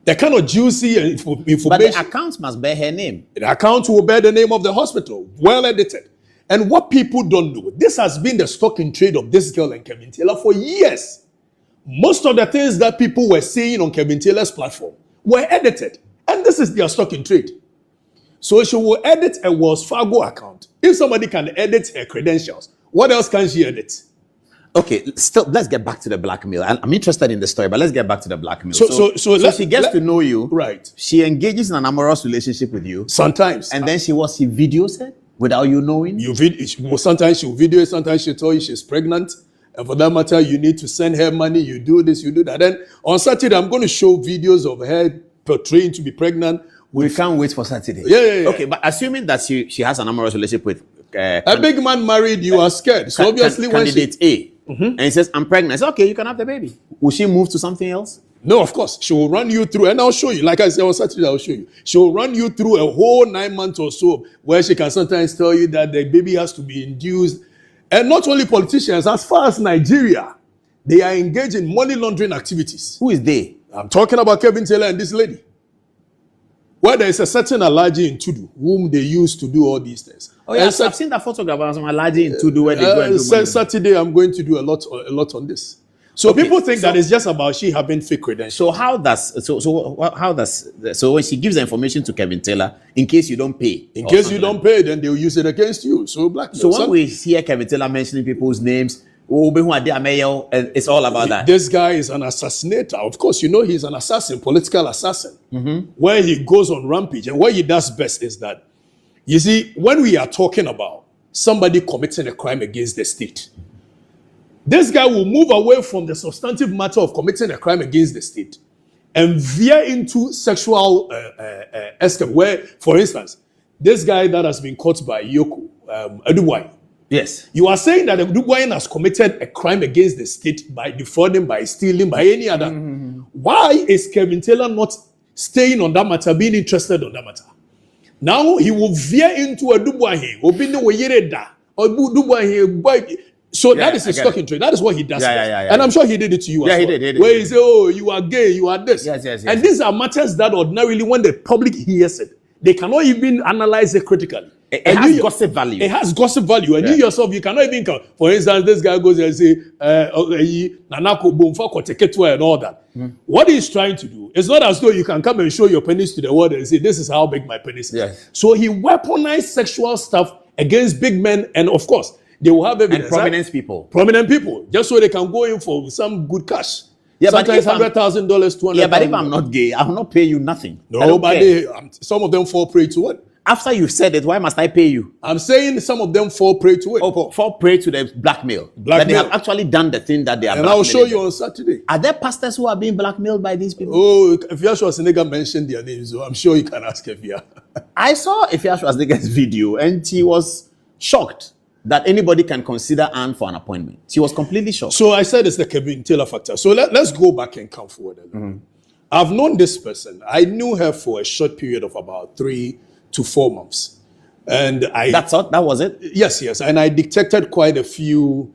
The kind of juicy information.
But the account must bear her name.
The account will bear the name of the hospital, well edited. And what people don't know, this has been the stock in trade of this girl and Kevin Taylor for years. Most of the things that people were saying on Kevin Taylor's platform were edited. And this is their stock in trade. So she will edit a Wells Fargo account. If somebody can edit her credentials, what else can she edit?
Okay, still, let's get back to the blackmail. I'm interested in the story, but let's get back to the blackmail.
So
she gets to know you.
Right.
She engages in an amorous relationship with you.
Sometimes.
And then she videos it without you knowing?
Sometimes she'll video it, sometimes she'll tell you she's pregnant. And for that matter, you need to send her money, you do this, you do that. Then on Saturday, I'm going to show videos of her portraying to be pregnant.
We can't wait for Saturday.
Yeah.
Okay, but assuming that she has an amorous relationship with...
a big man married, you are scared. So obviously when
candidate A. And he says, I'm pregnant. I say, okay, you can have the baby. Will she move to something else?
No, of course. She will run you through, and I'll show you. Like I said on Saturday, I'll show you. She will run you through a whole 9 months or so where she can sometimes tell you that the baby has to be induced. And not only politicians, as far as Nigeria, they are engaged in money laundering activities.
Who is they?
I'm talking about Kevin Taylor and this lady. Where there is a certain Alhaji in Tudu, whom they use to do all these things.
Oh yes, I've seen that photograph of some Alhaji in Tudu where they go and do money.
Saturday, I'm going to do a lot on this. So people think that it's just about she having fake credentials.
So so when she gives the information to Kevin Taylor, in case you don't pay,
then they'll use it against you. So blackmail.
So when we hear Kevin Taylor mentioning people's names, it's all about that.
This guy is an assassinator. Of course, you know he's an assassin, political assassin. Where he goes on rampage, and what he does best is that, you see, when we are talking about somebody committing a crime against the state. This guy will move away from the substantive matter of committing a crime against the state and veer into sexual escape, where, for instance, this guy that has been caught by Yoko, Adubuayin.
Yes.
You are saying that Adubuayin has committed a crime against the state by defrauding, by stealing, by any other. Why is Kevin Taylor not staying on that matter, being interested on that matter? Now he will veer into Adubuayin, so that is his stock in trade. That is what he does. And I'm sure he did it to you as well.
He did.
Where he say, oh, you are gay, you are this.
Yes.
And these are matters that ordinarily, when the public hears it, they cannot even analyze it critically.
It has gossip value.
It has gossip value. And you yourself, you cannot even count. For instance, this guy goes and say, Nanako Bomfa Koteketua and all that. What he's trying to do, it's not as though you can come and show your penis to the world and say, this is how big my penis is.
Yes.
So he weaponized sexual stuff against big men, and of course, they will have evidence.
And prominent people.
Prominent people, just so they can go in for some good cash.
Yeah,
sometimes $100,000, $200,000.
Yeah, but if I'm not gay, I will not pay you nothing.
No, but some of them fall prey to it.
After you've said it, why must I pay you?
I'm saying some of them fall prey to it.
Oh, fall prey to the blackmail. That they have actually done the thing that they are.
And I'll show you on Saturday.
Are there pastors who are being blackmailed by these people?
Oh, if Yashua Senega mentioned their names, so I'm sure you can ask Evia.
I saw Yashua Senega's video and he was shocked that anybody can consider Anne for an appointment. She was completely shocked.
So I said it's the Kevin Taylor factor. So let's go back and come forward. I've known this person. I knew her for a short period of about 3 to 4 months. And
That's all? That was it?
Yes. And I detected quite a few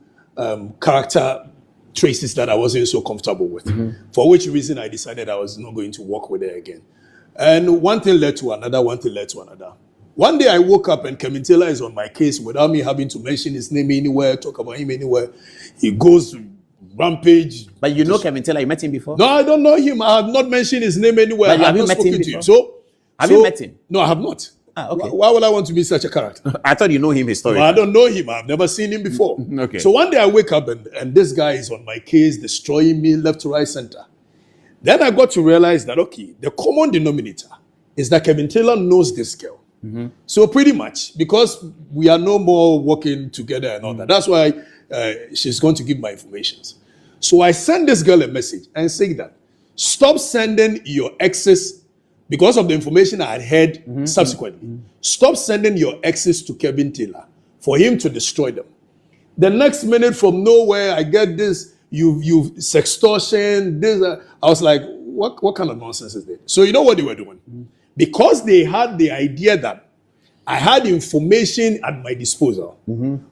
character traces that I wasn't so comfortable with. For which reason I decided I was not going to work with her again. And one thing led to another. One day I woke up and Kevin Taylor is on my case without me having to mention his name anywhere, talk about him anywhere. He goes to rampage.
But you know Kevin Taylor, you met him before?
No, I don't know him. I have not mentioned his name anywhere.
But have you met him before? Have
you
met him?
No, I have not.
Okay.
Why would I want to be such a character?
I thought you know him historically.
No, I don't know him. I've never seen him before.
Okay.
So one day I wake up and this guy is on my case, destroying me left to right center. Then I got to realize that, okay, the common denominator is that Kevin Taylor knows this girl. So pretty much, because we are no more working together and all that, that's why she's going to give my information. So I send this girl a message and say that, stop sending your exes, because of the information I had heard subsequently, stop sending your exes to Kevin Taylor for him to destroy them. The next minute from nowhere, I get this, you sextortion, this. I was like, what kind of nonsense is this? So you know what they were doing? Because they had the idea that I had information at my disposal,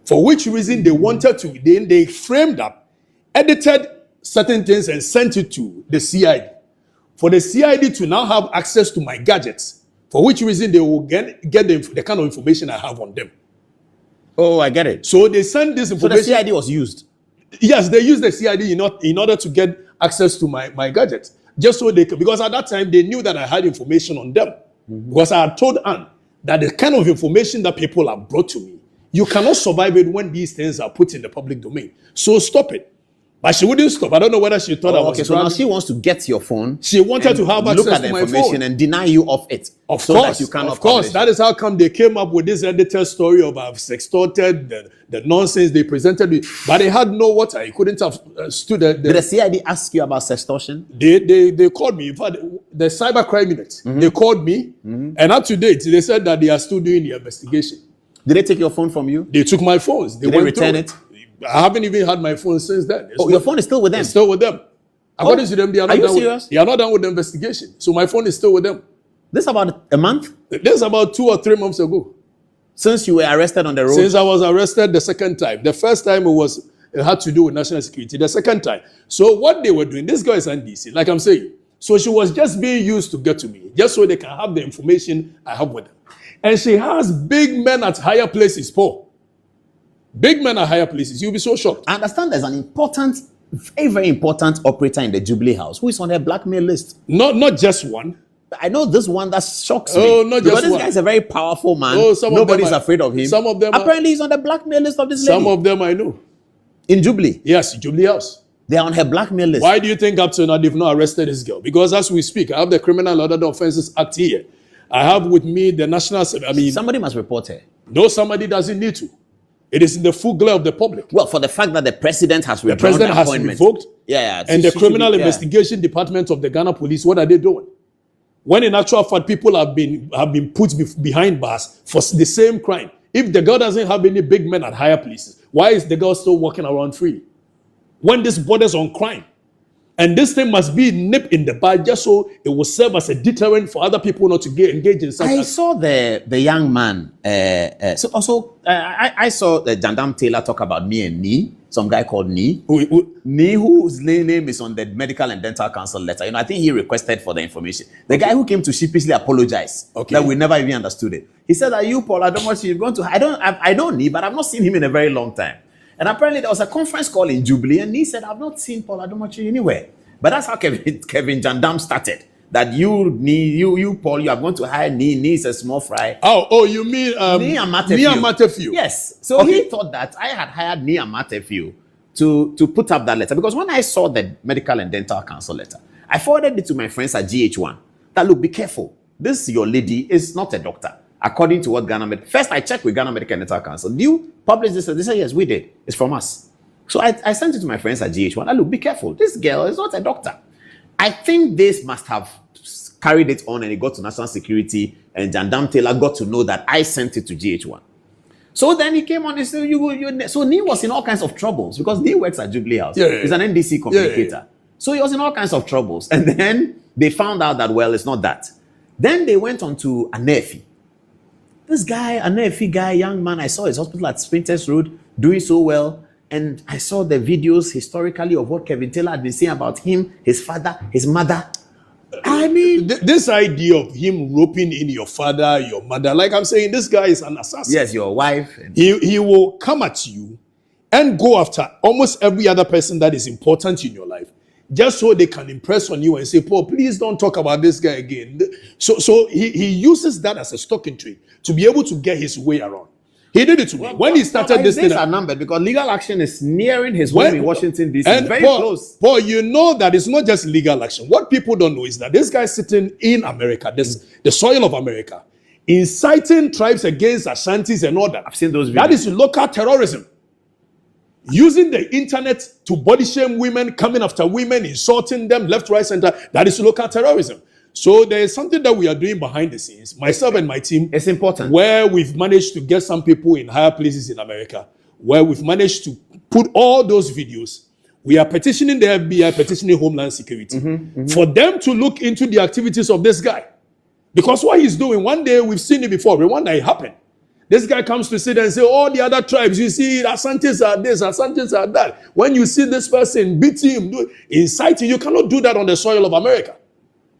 for which reason they wanted to, they framed up, edited certain things and sent it to the CID. For the CID to now have access to my gadgets, for which reason they will get the kind of information I have on them.
Oh, I get it.
So they sent this information.
So the CID was used?
Yes, they used the CID in order to get access to my gadgets. Just so they could, because at that time they knew that I had information on them. Because I had told Anne that the kind of information that people have brought to me, you cannot survive it when these things are put in the public domain. So stop it. But she wouldn't stop. I don't know whether she thought I was
okay. So now she wants to get your phone.
She wanted to have access to my phone
and deny you of it.
Of course, that is how come they came up with this edited story of I've sextorted, the nonsense they presented me. But they had no water. He couldn't have stood there.
Did the CID ask you about sextortion?
They called me. In fact, the cybercrime unit, they called me. And up to date, they said that they are still doing the investigation.
Did they take your phone from you?
They took my phones.
Did they return it?
I haven't even had my phone since then.
Your phone is still with them?
It's still with them. According to them, they are not done serious? They are not done with the investigation. So my phone is still with them.
This about a month?
This about 2 or 3 months ago.
Since you were arrested on the road?
Since I was arrested the second time. The first time it had to do with national security. The second time. So what they were doing, this girl is NDC, like I'm saying. So she was just being used to get to me, just so they can have the information I have with them. And she has big men at higher places, Paul. Big men at higher places. You'll be so shocked.
I understand there's an important, very, very important operator in the Jubilee House who is on their blackmail list.
Not just one.
I know this one that shocks
me.
Not just one. This guy is a very powerful man. Nobody's afraid of him.
Some of them
apparently he's on the blackmail list of this lady.
Some of them I know.
In Jubilee?
Yes, Jubilee House.
They are on her blackmail list.
Why do you think up to now they've not arrested this girl? Because as we speak, I have the Criminal and Other Offences Act here. I have with me the National...
somebody must report her.
No, somebody doesn't need to. It is in the full glare of the public.
Well, for the fact that the president has
the president has revoked, and the criminal investigation department of the Ghana police, what are they doing? When in actual fact, people have been put behind bars for the same crime. If the girl doesn't have any big men at higher places, why is the girl still walking around free? When this borders on crime, and this thing must be nipped in the bud just so it will serve as a deterrent for other people not to engage in such.
I saw the young man. I saw the Jandam Taylor talk about me and Ni, some guy called Ni. Ni, whose name is on the Medical and Dental Council letter. I think he requested for the information. The guy who came to sheepishly apologize that we never even understood it. He said, "Are you Paul? I don't want you going to. I don't Ni, but I've not seen him in a very long time." And apparently there was a conference call in Jubilee, and he said, "I've not seen Paul Adomachi anywhere." But that's how Kevin Jandam started. That you Paul, you are going to hire Ni is a small fry.
Oh, you mean Ni Amatefio?
Yes. So he thought that I had hired Ni Amatefio to put up that letter. Because when I saw the Medical and Dental Council letter, I forwarded it to my friends at GH1. That, look, be careful. This your lady is not a doctor. According to what first I checked with Ghana Medical and Dental Council. Do you publish this? They said, yes, we did. It's from us. So I sent it to my friends at GH1. Look, be careful. This girl is not a doctor. I think this must have carried it on and it got to National Security, and Jandam Taylor got to know that I sent it to GH1. So then he came on and said, so Ni was in all kinds of troubles because Ni works at Jubilee House. He's an NDC communicator. So he was in all kinds of troubles. And then they found out that, well, it's not that. Then they went on to Anefi. This guy, Anefi guy, young man, I saw his hospital at Sprinters Road doing so well. And I saw the videos historically of what Kevin Taylor had been saying about him, his father, his mother. I mean,
this idea of him roping in your father, your mother, like I'm saying, this guy is an assassin.
Yes, your wife.
He will come at you and go after almost every other person that is important in your life, just so they can impress on you and say, Paul, please don't talk about this guy again. So he uses that as a stalking trade to be able to get his way around. He did it to me. When he started this thing,
his days are numbered because legal action is nearing his home in Washington, D.C. It's very close.
Paul, you know that it's not just legal action. What people don't know is that this guy sitting in America, the soil of America, inciting tribes against Ashantis and all that.
I've seen those videos.
That is local terrorism. Using the internet to body shame women, coming after women, insulting them left, right, center. That is local terrorism. So there is something that we are doing behind the scenes, myself and my team.
It's important.
Where we've managed to get some people in higher places in America, where we've managed to put all those videos. We are petitioning the FBI, petitioning Homeland Security, for them to look into the activities of this guy. Because what he's doing, one day we've seen it before, but one day it happened. This guy comes to sit and say, all the other tribes, you see, Asantes are this, Asantes are that. When you see this person beating him, inciting, you cannot do that on the soil of America.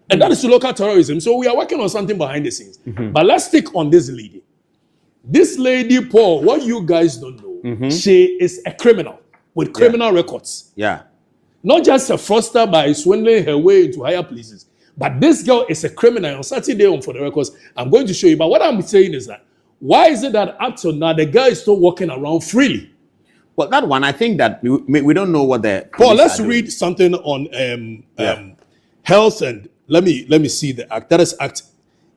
And that is local terrorism. So we are working on something behind the scenes. But let's stick on this lady. This lady, Paul, what you guys don't know, she is a criminal with criminal records.
Yeah.
Not just a fraudster by swindling her way into higher places. But this girl is a criminal. On Saturday, on For the Records, I'm going to show you. But what I'm saying is that, why is it that up till now, the girl is still walking around freely?
Well, that one, I think that we don't know what the...
Paul, let's read something on health and... Let me see the act. That is Act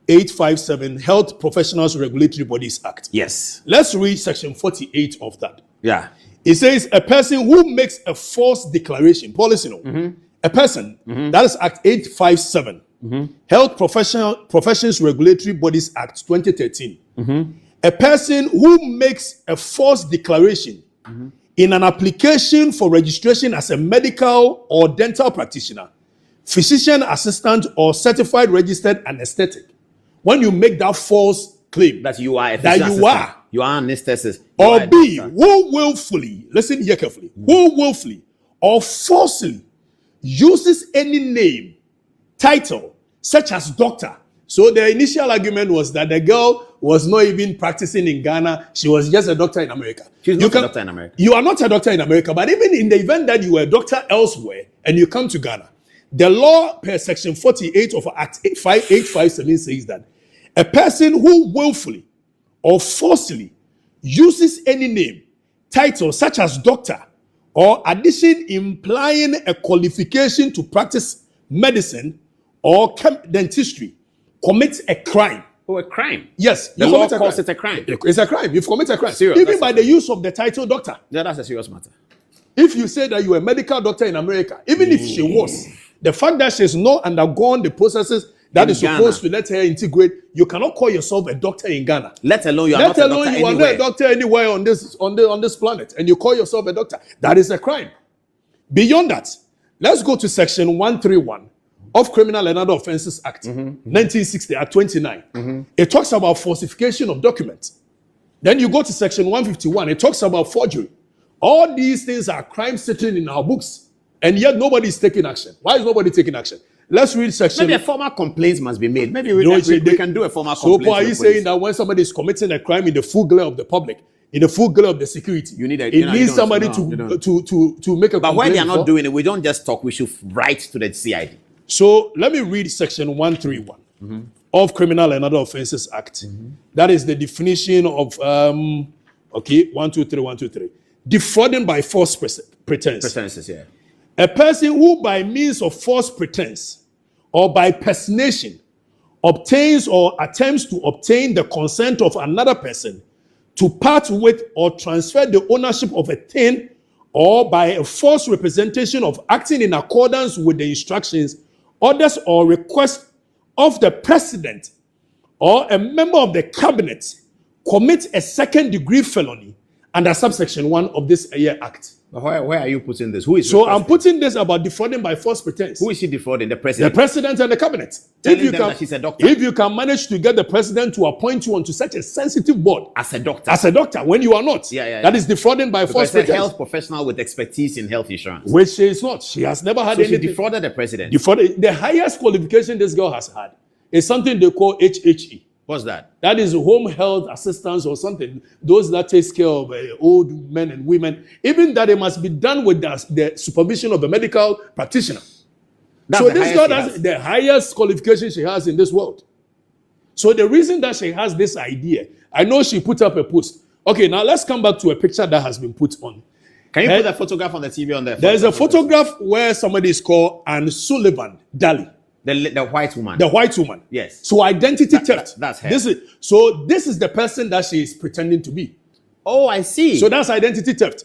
857, Health Professionals Regulatory Bodies Act.
Yes.
Let's read Section 48 of that.
Yeah.
It says a person who makes a false declaration, policy, a person, that is Act 857, Health Professions Regulatory Bodies Act 2013. A person who makes a false declaration in an application for registration as a medical or dental practitioner, physician assistant, or certified registered anesthetic. When you make that false claim
that you are a
you
are an anesthetist,
or B, who willfully, listen here carefully, who willfully or falsely uses any name, title, such as doctor. So the initial argument was that the girl was not even practicing in Ghana. She was just a doctor in America.
She's not a doctor in America.
You are not a doctor in America, but even in the event that you were a doctor elsewhere and you come to Ghana, the law per Section 48 of Act 857 says that a person who willfully or falsely uses any name, title such as doctor, or addition implying a qualification to practice medicine or dentistry, commits a crime
Oh, a crime.
Yes,
The
you
law
commit a
calls
crime.
it a crime.
It's a crime. You've committed a crime.
Serious,
Even
that's
by
a
the
crime.
use of the title doctor.
Yeah, that's a serious matter.
If you say that you're a medical doctor in America, even if she was, the fact that she's not undergone the processes that
In
is supposed to let her integrate, you cannot call yourself a doctor in Ghana.
Let alone you are
Let
not a
alone
doctor
you are not
anywhere.
a doctor anywhere on this planet, and you call yourself a doctor. That is a crime. Beyond that, let's go to section 131 of Criminal and Other Offences Act, 1960 at 29. It talks about falsification of documents. Then you go to section 151. It talks about forgery. All these things are crimes sitting in our books, and yet nobody is taking action. Why is nobody taking action? Let's read section.
Maybe a formal complaint must be made. Maybe we can do a formal
So,
complaint.
Paul, are you saying that when somebody is committing a crime in the full glare of the public, in the full glare of the security,
You need a-
it
you know, you
needs
don't-
somebody
no, you don't.
to make a
But
complaint?
when they are not
before?
doing it, we don't just talk. We should write to the CID.
So let me read section 131 of Criminal and Other Offences Act. That is the definition of 123. Defrauding by false pretense.
Pretenses, yeah.
A person who by means of false pretense or by personation obtains or attempts to obtain the consent of another person to part with or transfer the ownership of a thing, or by a false representation of acting in accordance with the instructions, orders, or requests of the president or a member of the cabinet, commit a second-degree felony under subsection 1 of this act.
But where are you putting this? Who is
So
the
I'm
president?
putting this about defrauding by false pretense.
Who is she defrauding? The
The
president.
president and the cabinet.
Telling them that she's a doctor.
If you can manage to get the president to appoint you onto such a sensitive board
As a doctor.
as a doctor when you are not,
Yeah.
that is defrauding by false
Because a
pretense.
health professional with expertise in health insurance.
Which she is not. She has never had
So she
anything.
defrauded the president.
The highest qualification this girl has had is something they call HHE.
What's that?
That is home health assistance or something. Those that takes care of old men and women. Even that it must be done with the supervision of a medical practitioner.
That's
So
the
this
highest
girl
she
has
has.
the highest qualification she has in this world. So the reason that she has this idea, I know she put up a post. Okay, now let's come back to a picture that has been put on.
Can you
Eh,
put a photograph on the TV on there?
There's a photograph where somebody is called Anne Sullivan Daly,
The white woman.
the white woman.
Yes.
So identity theft.
that's her.
This is the person that she is pretending to be.
Oh, I see.
So that's identity theft.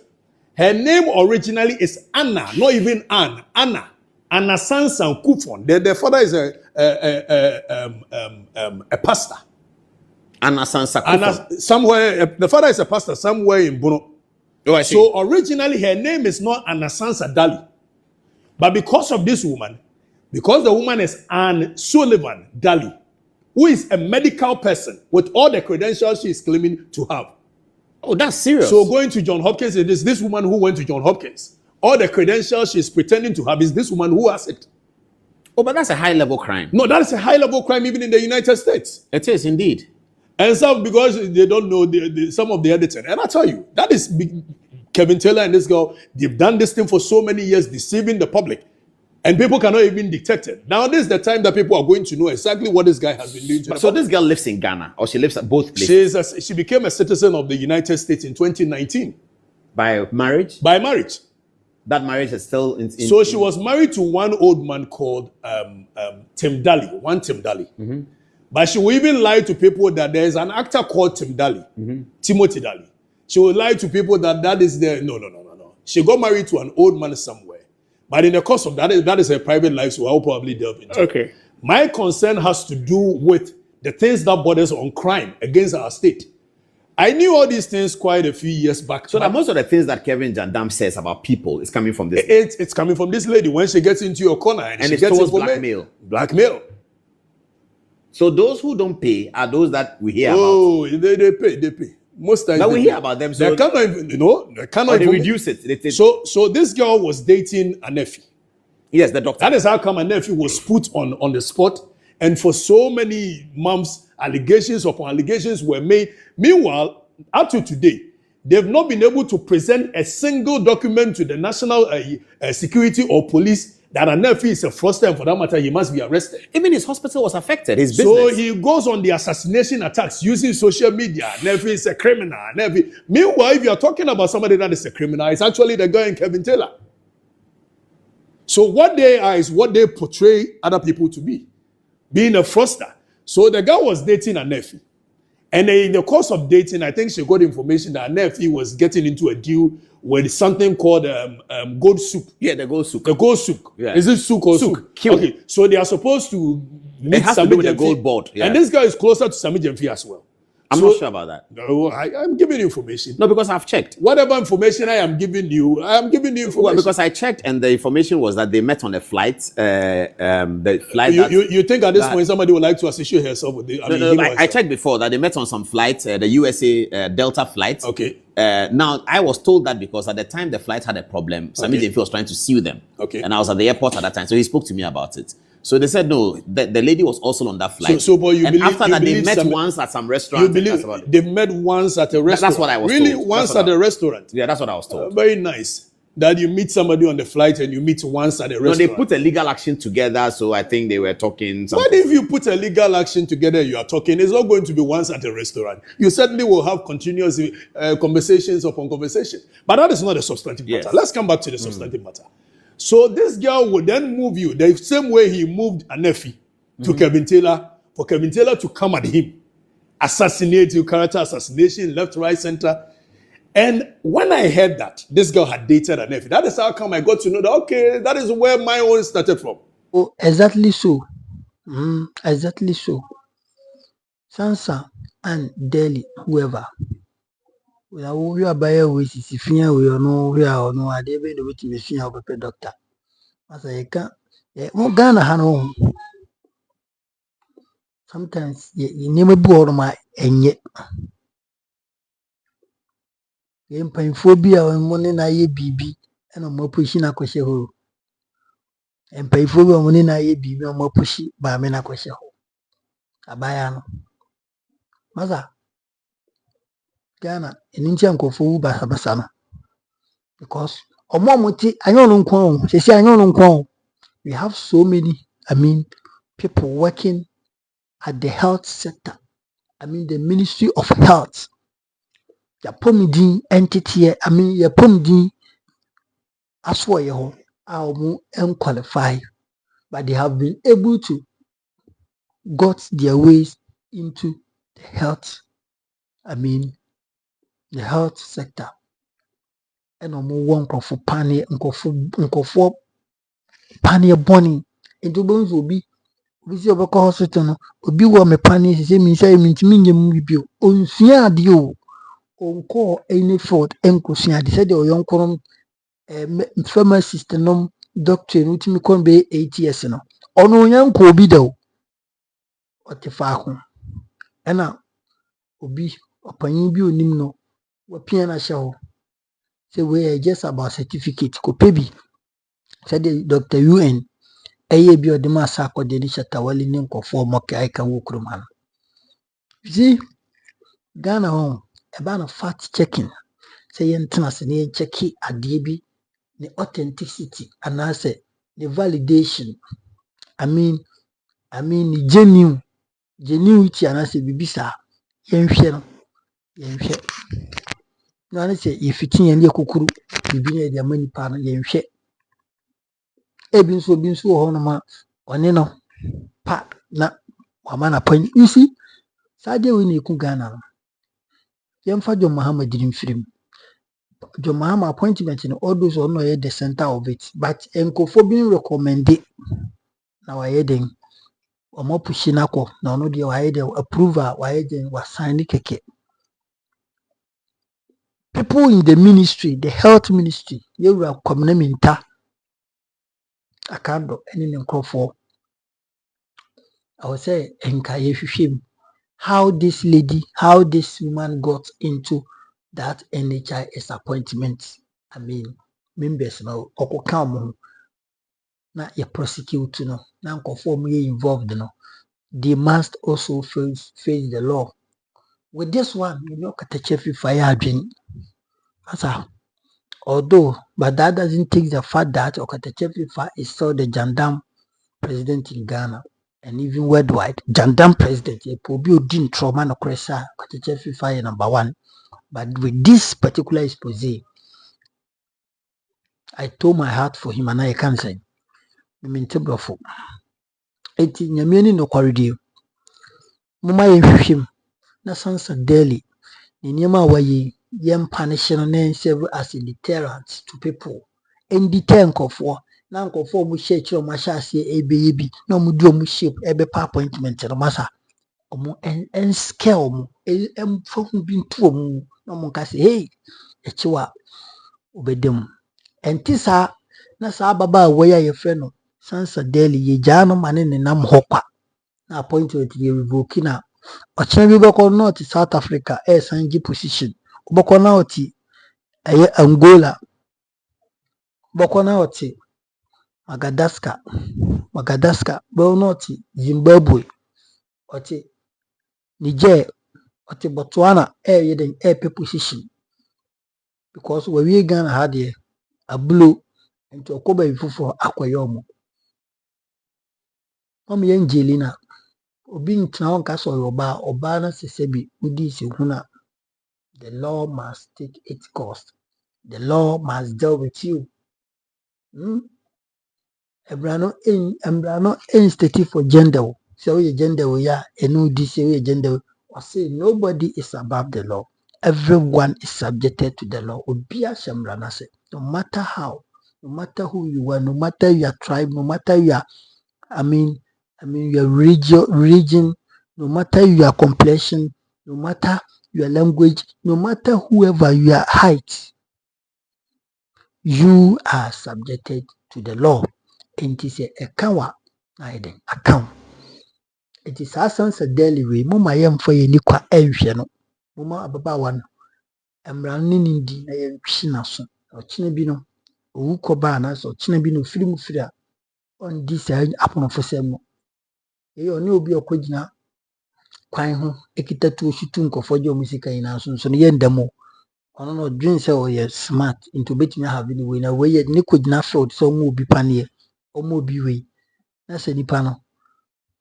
Her name originally is Anna, not even Anne. Anna Sansan Kufon. The father is a pastor.
Anna Sansa.
Anna somewhere. The father is a pastor somewhere in Bono.
Oh, I see.
So originally her name is not Anna Sansa Dali, but because of this woman, because the woman is Anne Sullivan Dali, who is a medical person with all the credentials she is claiming to have.
Oh, that's serious.
So going to John Hopkins, it is this woman who went to John Hopkins. All the credentials she's pretending to have is this woman who has it.
Oh, but that's a high level crime.
No, that is a high level crime even in the United States.
It is indeed.
And some, because they don't know some of the editing. And I tell you, that is Kevin Taylor and this girl, they've done this thing for so many years, deceiving the public. And people cannot even detect it. Now, this is the time that people are going to know exactly what this guy has been doing to the
So
public.
this girl lives in Ghana, or she lives at both places
She became a citizen of the United States in 2019
by marriage.
by marriage.
That marriage is still in.
So she was married to one old man called Tim Daly, Tim Daly. But she will even lie to people that there is an actor called Tim Daly, Timothy Daly. She will lie to people that is the no. She got married to an old man somewhere. But in the course of that is her private life, so I'll probably delve into.
Okay.
My concern has to do with the things that borders on crime against our state. I knew all these things quite a few years back.
So that most of the things that Kevin Jandam says about people is coming from this.
It's coming from this lady when she gets into your corner and she
it's
gets
towards
information.
blackmail.
Blackmail.
So those who don't pay are those that we hear about.
Oh, they pay. Most times
But
they
we
pay.
hear about them, so-
they cannot even, they cannot
Or they
even
reduce it.
So this girl was dating a nephew.
Yes, the doctor.
That is how come a nephew was put on the spot. And for so many months, allegations upon allegations were made. Meanwhile, up to today, they've not been able to present a single document to the national security or police that a nephew is a fraudster, and for that matter, he must be arrested.
Even his hospital was affected. His
So
business.
he goes on the assassination attacks using social media. Nephew is a criminal. Nephew. Meanwhile, if you are talking about somebody that is a criminal, it's actually the guy in Kevin Taylor. So what they are is what they portray other people to be, being a fraudster. So the guy was dating a nephew. And in the course of dating, I think she got information that nephew was getting into a deal with something called gold soup.
Yeah, the gold souk.
The gold souk.
Yeah.
Is it souk or
Souk,
souk?
kill.
Okay, so they are supposed to meet
has to
Sami
do with the
Gyamfi.
gold board, yeah.
And this guy is closer to Sami Gyamfi as well.
I'm not sure about that.
No, I'm giving you information.
No, because I've checked.
Whatever information I am giving you, information.
Well, because I checked and the information was that they met on a flight. The flight.
You think at this point somebody would like to associate herself with the?
I checked before that they met on some flight, the USA Delta flight.
Okay.
Now I was told that because at the time the flight had a problem, Sami Gyamfi was trying to sue them.
Okay.
And I was at the airport at that time, so he spoke to me about it. So they said no, the lady was also on that flight.
So but you
and
believe
after that they met
some,
once at some restaurant.
You believe they've met once at a restaurant?
That's what I was
really
told.
Once at a restaurant.
Yeah, that's what I was told.
Very nice that you meet somebody on the flight and you meet once at a restaurant.
No, they put a legal action together, so I think they were talking.
What if you put a legal action together? You are talking. It's not going to be once at a restaurant. You certainly will have continuous conversations upon conversation. But that is not a substantive matter. Let's come back to the substantive matter. So this girl would then move you the same way he moved a nephew to Kevin Taylor, for Kevin Taylor to come at him, assassinate you, character assassination, left, right, center. And when I heard that this girl had dated a nephew, that is how come I got to know that, okay, that is where my own started from.
Oh, exactly so. Exactly so. Sansa and Delhi, whoever. We are by with Sifia, we are no idea with the machine of a doctor. As I can't, Ghana Hano. Sometimes you never bore my and yet. Phobia and money na ye bibi and on my pushing a question. And pay phobia money na ye bibi on my pushy by me na question. Abayano. Maza Ghana in Indian Kofu by Habasana. Because Omomuti, I don't know, she say I don't know. We have so many, people working at the health sector. The Ministry of Health. Ya pomidin entity, ya pomidin aswa yeho, unqualified, but they have been able to got their ways into the health, the health sector. And one for panic, for panic bonnie. Into bones will be visit of a hospital. Will be what my panic is saying, review. On Sia Dio, on call any fault, and Cosia decided or young column, pharmacist, doctor, which me can be 8 years. Or no young Kobido. What the fuck? And now, Obi, upon you be nimno, what piano show. Say we just about certificate, ko pebi. Said the Dr. UN. Eye bi odema sako de shatawali ni nkofo moke aika wukruman. You see, Ghana home, about fact checking. Say yentrance ni checki adiebi, the authenticity, and I say the validation. The genuity, and I say bibisa, yenhwe. No, I say if it's in your kukuru, bibine their money pan, yenhwe. Ebinso honoma, oneno, pa, na, wamana point. You see, Sadia we need Ghana. Yemfa John Mahama didn't film. John Mahama appointment in all those on the center of it. But Enko being recommended now I heading or more pushing ako. Now no dear I approval why was signing keke. People in the ministry, the health ministry, you were coming I can't do anything for. I would say encourage how this woman got into that NHIS appointment. Members now come na you prosecute no na conform you involved no. They must also face the law. With this one, katachefi fire dream. Although, but that doesn't take the fact that Okatachefi Fa is still the Jandam president in Ghana and even worldwide. Jandam president, din trauma no cresa Okatachefi Fa number one. But with this particular expose, I told my heart for him and I can't say. Eti nyamieni no kwaridio. moma yɛhwehwem na sansa daily ne nneɛma a wɔyɛ yɛn punish no na serve as a deterrent to people and deter nkɔfoɔ na nkɔfoɔ mo hyɛ kyerɛ mo ahyɛ aseɛ ɛbɛyɛ bi na mo di ɔmo shape ɛbɛpa appointment no masa ɔmo en scale mo ɛmfa ho bi nto ɔmo na ɔmo nka sɛ hey ɛkyewa obɛdam ɛnti saa na saa ababaawa yi a yɛfrɛ no sansa daily yɛgyaa no ma ne nenam hɔ kwa na appointment yɛ revoke na ɔkyena bi bɛkɔ na ɔte South Africa ɛsan gye position wobɛkɔ na ɔte ɛyɛ Angola wobɛkɔ na ɔte Madagascar bɛkɔ na ɔte Zimbabwe ɔte Niger ɔte Botswana ɛyɛ den ɛpɛ position because wɔwie Ghana ha deɛ abulo nti ɔkɔ baabi foforɔ akɔyɛ ɔmo ɔmo yɛ Angelina obi ntena hɔ nka sɛ ɔyɛ ɔbaa no sɛ sɛ bi wodi sɛ hu na the law must take its course. The law must deal with you. Embrano state for gender. So we gender we are and this way gender. I say nobody is above the law. Everyone is subjected to the law. Obia Shambrana say, no matter how, no matter who you are, no matter your tribe, no matter your your region, no matter your complexion, no matter your language, no matter whoever your height, you are subjected to the law. And it is a kawa account. It is a daily way. Mama yam for ye nikwa no. Mama ababa one. Emrani nindi na ye chinaso. Or chinabino. Uko banas or chinabino film fria. On this upon for sem. You only be a kujina. Kwine ho ekita tu oshitu nkofo musika ina so no ye ndamo ono no dream say o ye smart into betimi have the way na we ye ne kogina fraud so mo obi pane o mo obi we na se nipa no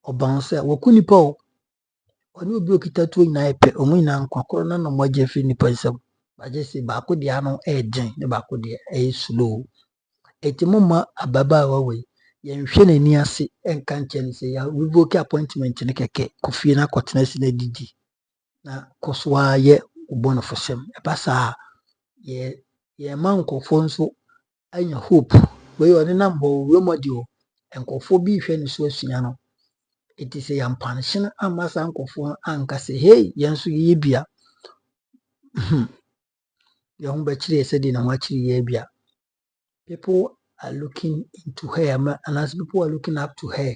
oban say woku nipa o oni obi okita tu ina epe o mo ina nkwakoro na no mo je fi nipa nsam ba je say ba ko dia no e den ne ba ko dia e slow etimoma ababa we yɛnhwɛ n'ani ase ɛnka nkyɛn sɛ ya revoke appointment ne kɛkɛ kofie na kɔtena si na didi na kɔsoa yɛ ubɔ for fosɛm ɛba saa yɛ ma nkɔfo nso anya hope wei ɔne nam hɔ wemɔde o nkɔfo bi hwɛ ne so asua no it is a yampanhye amma saa nkɔfo anka sɛ hey yɛn so yɛ bia yɛ ho bɛkyerɛ sɛ de na ho akyerɛ yɛ bia people are looking into her and as people are looking up to her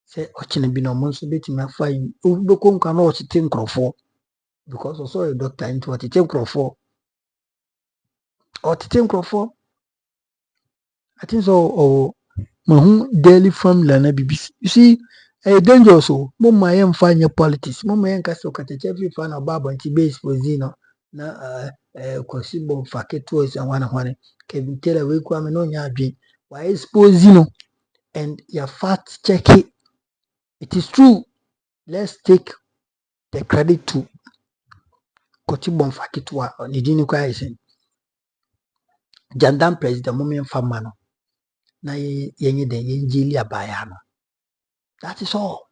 say ochine bi no mo nso betimi afa yi obeko nka na ochite nkrofo because also a doctor into otite nkrofo I think so mahu daily formula na bibi you see dangerous o mo ma yem fa nye politics mo ma yen ka so kateche fi fa na baba nti base pozino na kwasibo faketo is and one Kevin Taylor we kwa me no nya adwen why expose no and your fact check it. It is true. Let's take the credit to Kotibon Fakitwa or Nidini Kwaisen. Jandam president moment famano. Na yenye de yenjilia bayano. That is all.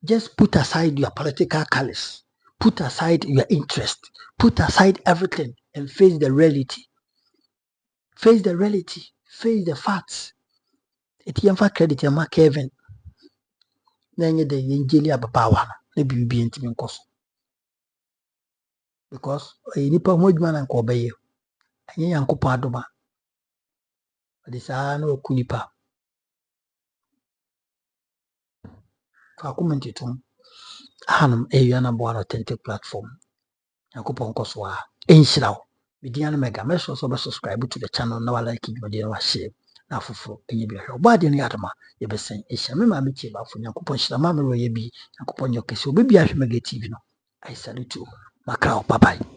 Just put aside your political colors. Put aside your interest. Put aside everything and face the reality. Face the reality. Face the facts. Etiemfa credit yama Kevin. Na yenye de yenjilia babawana. Nebi bibi intimi nkoso. Because nipa modjuma na nkobeye. Anye yankopon adoma. Ade saa na oku nipa. Fa comment tum. Hanum na bo authentic platform. Yankopon koso a enhyiraw. Bidian mega make sure so subscribe to the channel na like video na share. Na foforo enye bi hwe. Oba ade no yadoma ye besen ehia me ma me tie ba fo Yankopon hyira ma me ro ye bi. Yankopon nyokese obi bi ahwe mega TV no. I salute you. Macau, bye bye.